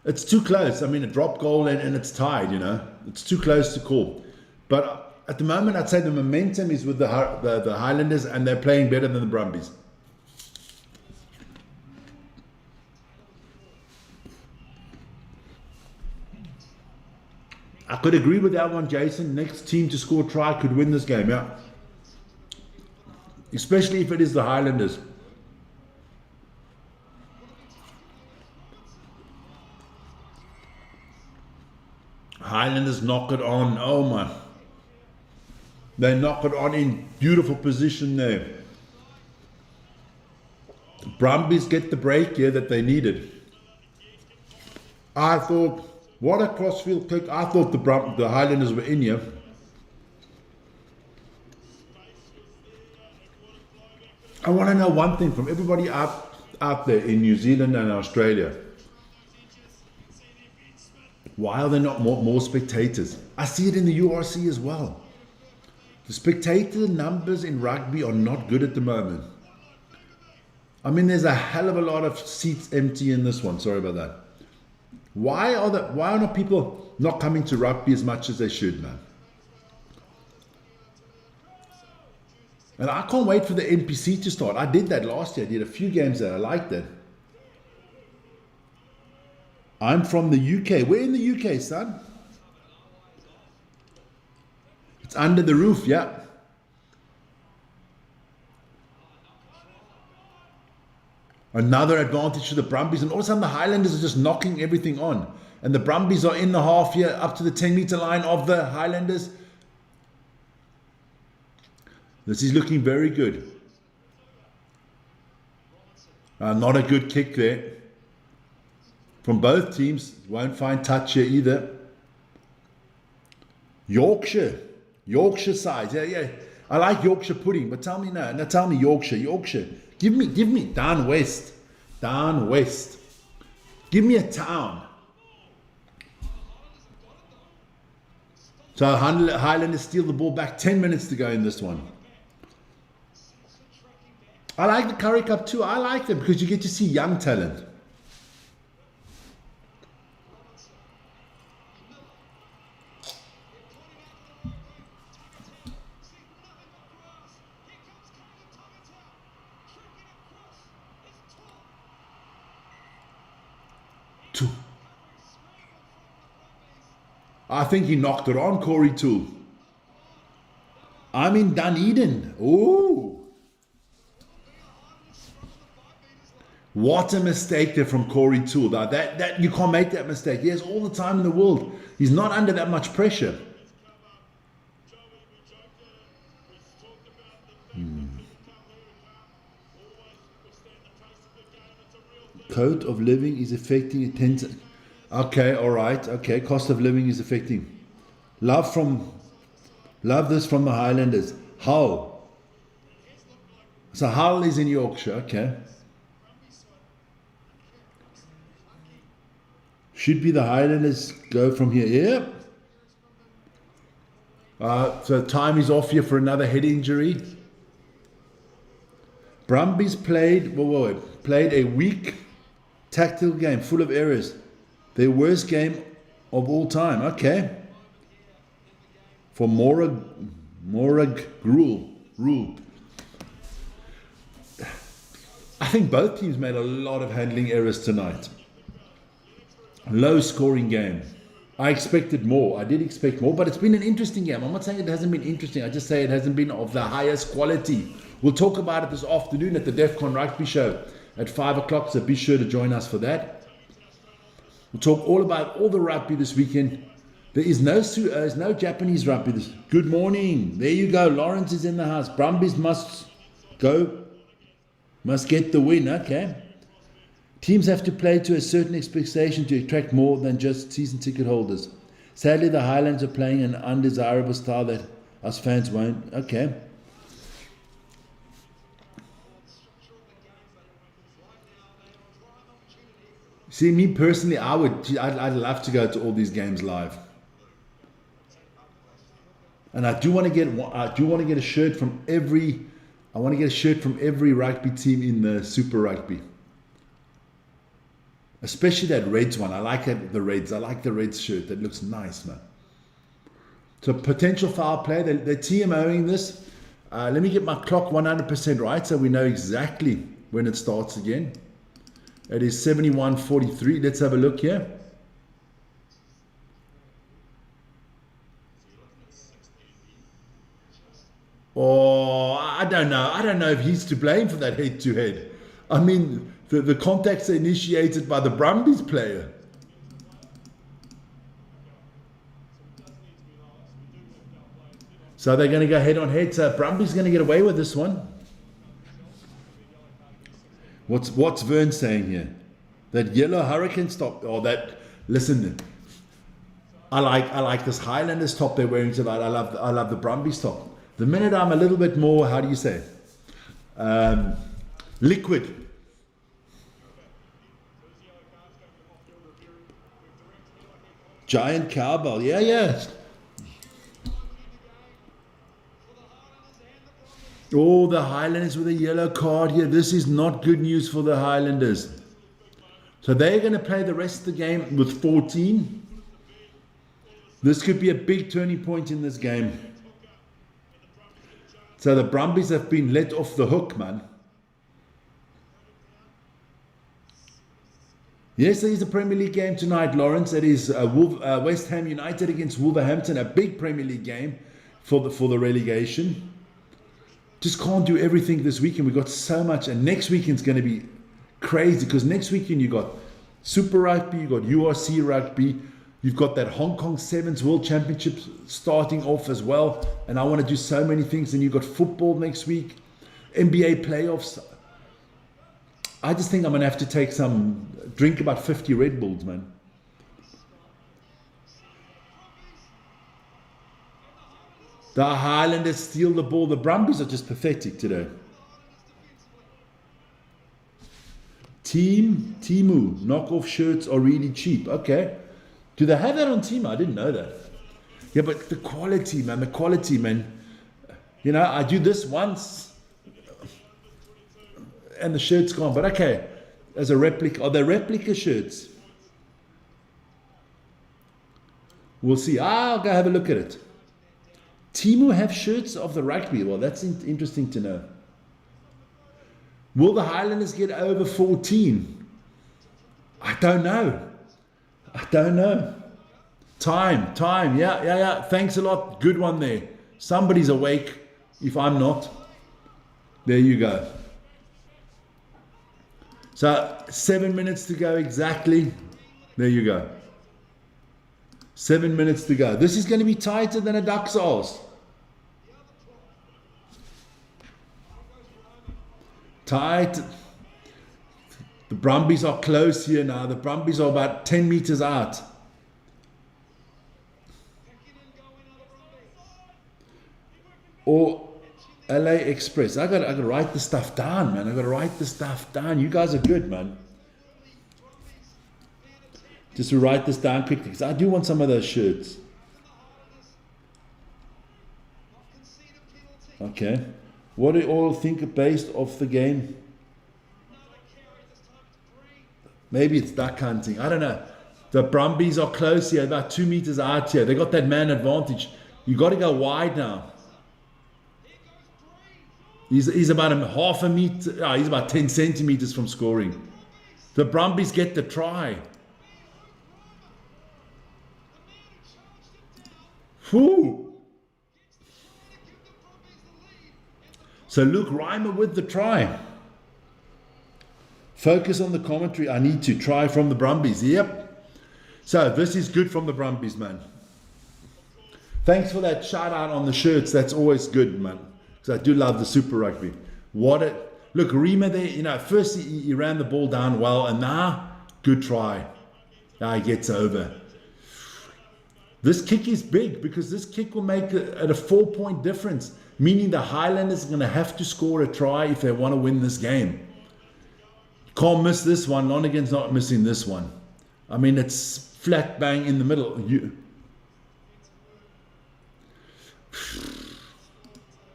It's too close. I mean, a drop goal and it's tied, you know. It's too close to call. But at the moment, I'd say the momentum is with the Highlanders, and they're playing better than the Brumbies. I could agree with that one, Jason. Next team to score a try could win this game, yeah. Especially if it is the Highlanders. Highlanders knock it on. Oh my. They knock it on in beautiful position there. Brumbies get the break here that they needed. I thought, what a crossfield kick. I thought the Highlanders were in here. I want to know one thing from everybody out there in New Zealand and Australia. Why are there not more spectators? I see it in the URC as well. The spectator numbers in rugby are not good at the moment. I mean, there's a hell of a lot of seats empty in this one. Sorry about that. Why are not people not coming to rugby as much as they should, man? And I can't wait for the NPC to start. I did that last year. I did a few games there. I liked it. I'm from the UK. Where in the UK, son? It's under the roof, yeah. Another advantage to the Brumbies. And all of a sudden the Highlanders are just knocking everything on. And the Brumbies are in the half here up to the 10-meter line of the Highlanders. This is looking very good. Not a good kick there. From both teams, won't find touch here either. Yorkshire sides, yeah. I like Yorkshire pudding, but tell me Yorkshire. Give me down west. Give me a town. So Highlanders steal the ball back. 10 minutes to go in this one. I like the Currie Cup too. I like them because you get to see young talent. I think he knocked it on, Corey Toole. I'm in Dunedin. Ooh. What a mistake there from Corey Toole. That you can't make that mistake. He has all the time in the world. He's not under that much pressure. Cost of living is affecting attendance. Okay, all right. Okay, cost of living is affecting. Love this from the Highlanders. How? So Hull is in Yorkshire, okay. Should be the Highlanders go from here. Yeah. So time is off here for another head injury. Brumbies played a weak tactical game full of errors. Their worst game of all time. Okay. For Morag rule. I think both teams made a lot of handling errors tonight. Low scoring game. I expected more. I did expect more, but it's been an interesting game. I'm not saying it hasn't been interesting. I just say it hasn't been of the highest quality. We'll talk about it this afternoon at the DEFCON Rugby Show at 5 o'clock, so be sure to join us for that. We'll talk all about all the rugby this weekend. There is no Japanese rugby. Good morning. There you go. Lawrence is in the house. Brumbies must get the win. Okay. Teams have to play to a certain expectation to attract more than just season ticket holders. Sadly, the Highlanders are playing an undesirable style that us fans won't. Okay. See, me personally, I'd love to go to all these games live. And I do want to get a shirt from every rugby team in the Super Rugby. Especially that Reds one. I like the Reds. I like the Reds shirt. That looks nice, man. So potential foul play. They're TMOing this. Let me get my clock 100% right so we know exactly when it starts again. It is 71:43. Let's have a look here. Oh, I don't know. I don't know if he's to blame for that head-to-head. I mean, the contacts are initiated by the Brumbies player. So they're going to go head-on-head. So Brumbies going to get away with this one. What's Vern saying here? That yellow hurricane stop. Oh, that. Listen. I like this Highlanders top they're wearing tonight. I love the Brumbies top. The minute I'm a little bit more, how do you say, liquid. Giant cowbell. Yeah. Oh, the Highlanders with a yellow card here. This is not good news for the Highlanders. So they're going to play the rest of the game with 14. This could be a big turning point in this game. So the Brumbies have been let off the hook, man. Yes, there is a Premier League game tonight, Lawrence. It is West Ham United against Wolverhampton, a big Premier League game for the relegation. Just can't do everything this weekend. We've got so much, and next weekend's going to be crazy because next weekend you got Super Rugby, you got URC Rugby, you've got that Hong Kong Sevens World Championships starting off as well, and I want to do so many things. And you've got football next week, NBA playoffs. I just think I'm going to have to drink about 50 Red Bulls, man. The Highlanders steal the ball. The Brumbies are just pathetic today. Timu, knockoff shirts are really cheap. Okay. Do they have that on Timu? I didn't know that. Yeah, but the quality, man. You know, I do this once and the shirt's gone. But okay, as a replica. Are they replica shirts? We'll see. I'll go have a look at it. Timu have shirts of the rugby. Well, that's interesting to know. Will the Highlanders get over 14? I don't know. Time. Yeah. Thanks a lot. Good one there. Somebody's awake. If I'm not, there you go. So 7 minutes to go exactly. There you go. 7 minutes to go. This is going to be tighter than a duck's arse. Tight. The Brumbies are close here now. The Brumbies are about 10 meters out. LA Express. I got to write the stuff down, man. I got to write the stuff down. You guys are good, man. Just to write this down quickly, because I do want some of those shirts. Okay. What do you all think based off the game? Maybe it's duck hunting. I don't know. The Brumbies are close here, about 2 meters out here. They got that man advantage. You got to go wide now. He's about a half a meter. He's about 10 centimeters from scoring. The Brumbies get the try. Whew. So Luke Reimer with the try. Focus on the commentary. I need to try from the Brumbies. Yep. So this is good from the Brumbies, man. Thanks for that shout out on the shirts. That's always good, man. Because I do love the Super Rugby. Look, Rima there, first he ran the ball down well, and now, good try. Now he gets over. This kick is big, because this kick will make it a 4-point difference, meaning the Highlanders are going to have to score a try if they want to win this game. Can't miss this one. Lonergan's not missing this one. I mean, it's flat bang in the middle.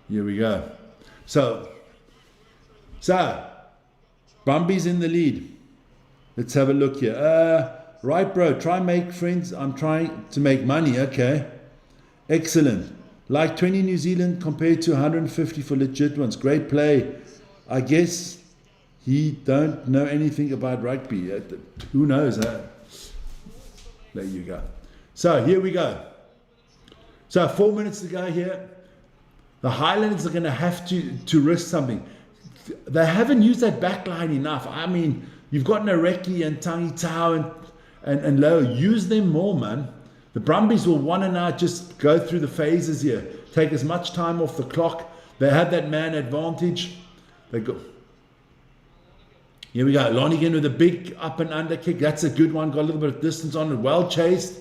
Here we go. So, Brumbies in the lead. Let's have a look here. Right, bro. Try make friends. I'm trying to make money. Okay. Excellent. Like 20 New Zealand compared to 150 for legit ones. Great play. I guess he don't know anything about rugby. Who knows? Huh? There you go. So here we go. So 4 minutes to go here. The Highlanders are going to have to risk something. They haven't used that back line enough. I mean, you've got Nareki and Tangi Tau and Lowe. Use them more, man. The Brumbies will want to now just go through the phases here. Take as much time off the clock. They have that man advantage. They go. Here we go. Lonergan with a big up and under kick. That's a good one. Got a little bit of distance on it. Well chased.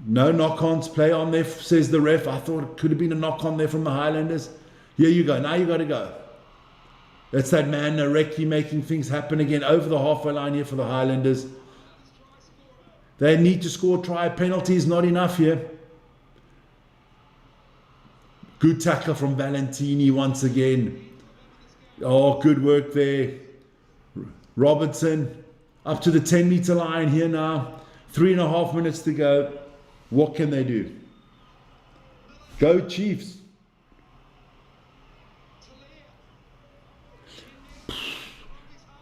No knock-ons, play on there, says the ref. I thought it could have been a knock-on there from the Highlanders. Here you go. Now you got to go. That's that man, Nareki, making things happen again over the halfway line here for the Highlanders. They need to score try. Penalty is not enough here. Good tackle from Valentini once again. Oh, good work there. Robertson up to the 10-meter line here now. 3.5 minutes to go. What can they do? Go Chiefs.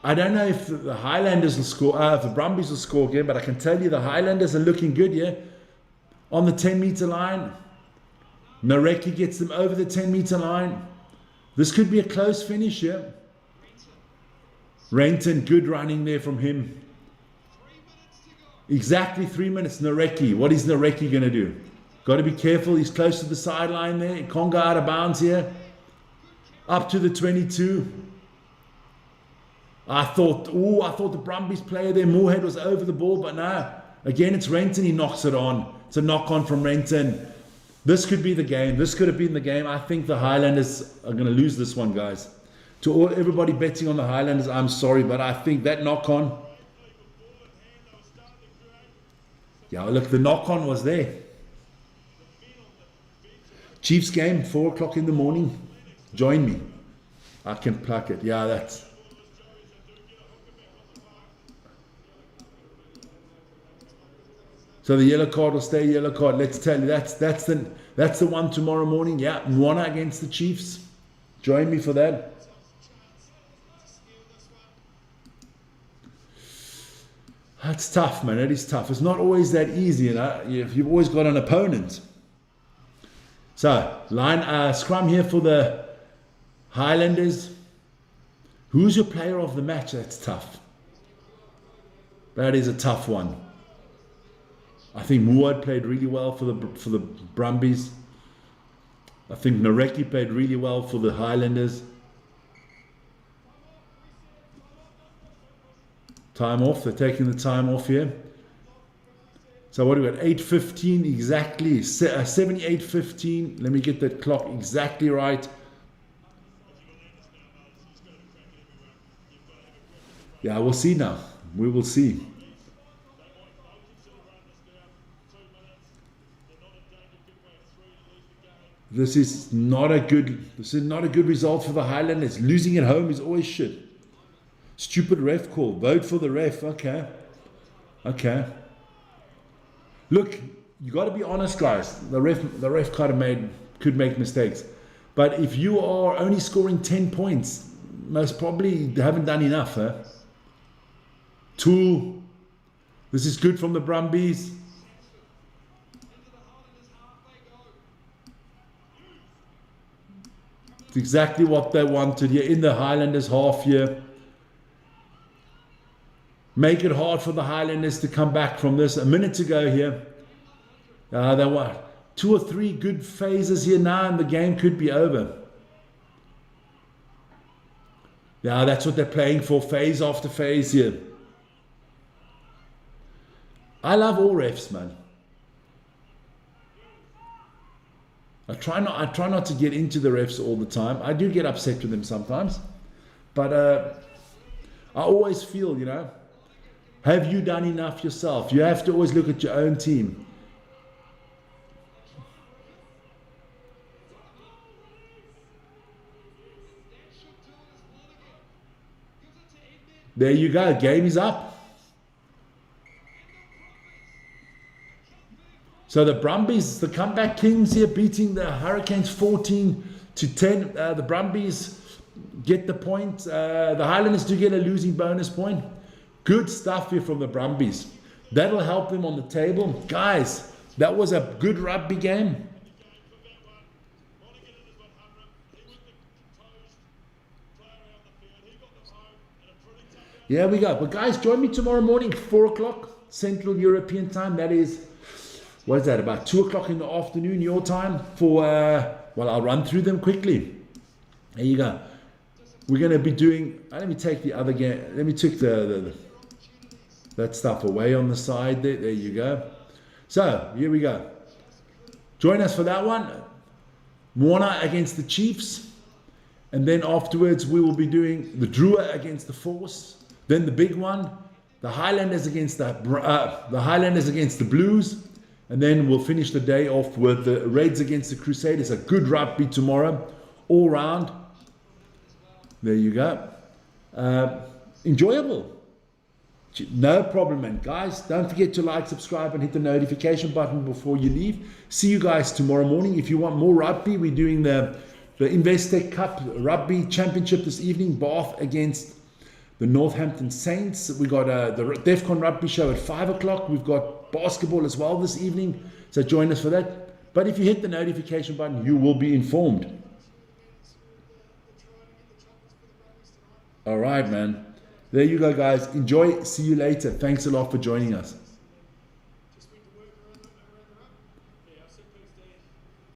I don't know if the Highlanders will score, if the Brumbies will score again, but I can tell you the Highlanders are looking good here. On the 10-meter line. Nareki gets them over the 10-meter line. This could be a close finish here. Renton, good running there from him. Exactly 3 minutes. Nareki. What is Nareki going to do? Got to be careful. He's close to the sideline there. He can't go out of bounds here. Up to the 22. I thought the Brumbies player there, Moorhead, was over the ball, but no. Again, it's Renton. He knocks it on. It's a knock-on from Renton. This could be the game. This could have been the game. I think the Highlanders are going to lose this one, guys. To everybody betting on the Highlanders, I'm sorry, but I think that knock-on. Yeah, look, the knock-on was there. Chiefs game, 4 o'clock in the morning. Join me. I can pluck it. Yeah, that's... So the yellow card will stay yellow card. Let's tell you, that's the one tomorrow morning. Yeah, Mwana against the Chiefs. Join me for that. That's tough, man. It is tough. It's not always that easy, you know. You've always got an opponent. So, line scrum here for the Highlanders. Who's your player of the match? That's tough. That is a tough one. I think Muad played really well for the Brumbies. I think Nareki played really well for the Highlanders. Time off. They're taking the time off here. So what do we got? 8:15 exactly. 78:15. Let me get that clock exactly right. Yeah, we'll see now. We will see. This is not a good result for the Highlanders. Losing at home is always shit. Stupid ref call. Vote for the ref. Okay. Look, you got to be honest, guys. The ref could make mistakes. But if you are only scoring 10 points, most probably they haven't done enough. Tool. This is good from the Brumbies. It's exactly what they wanted here in the Highlanders half here. Make it hard for the Highlanders to come back from this. A minute to go here. They want 2 or 3 good phases here now and the game could be over. Yeah, that's what they're playing for, phase after phase here. I love all refs, man. I try not to get into the refs all the time. I do get upset with them sometimes. But I always feel, have you done enough yourself? You have to always look at your own team. There you go. Game is up. So the Brumbies, the comeback kings here, beating the Hurricanes 14-10. The Brumbies get the point. The Highlanders do get a losing bonus point. Good stuff here from the Brumbies. That'll help them on the table. Guys, that was a good rugby game. Here we go. But guys, join me tomorrow morning, 4 o'clock Central European time. That is, what is that, about 2 o'clock in the afternoon your time for, well, I'll run through them quickly. There you go. We're going to be doing, let me take the other game, let me take that stuff away on the side there. There you go. So, here we go. Join us for that one. Moana against the Chiefs. And then afterwards, we will be doing the Drua against the Force. Then the big one, the Highlanders against the Blues. And then we'll finish the day off with the Reds against the Crusaders. A good rugby tomorrow, all round. There you go. Enjoyable. No problem, man. Guys, don't forget to like, subscribe, and hit the notification button before you leave. See you guys tomorrow morning. If you want more rugby, we're doing the Investec Cup Rugby Championship this evening. Bath against the Northampton Saints. We got the DEFCON Rugby Show at 5 o'clock. We've got basketball as well this evening. So join us for that. But if you hit the notification button, you will be informed. All right, man. There you go, guys. Enjoy. See you later. Thanks a lot for joining us.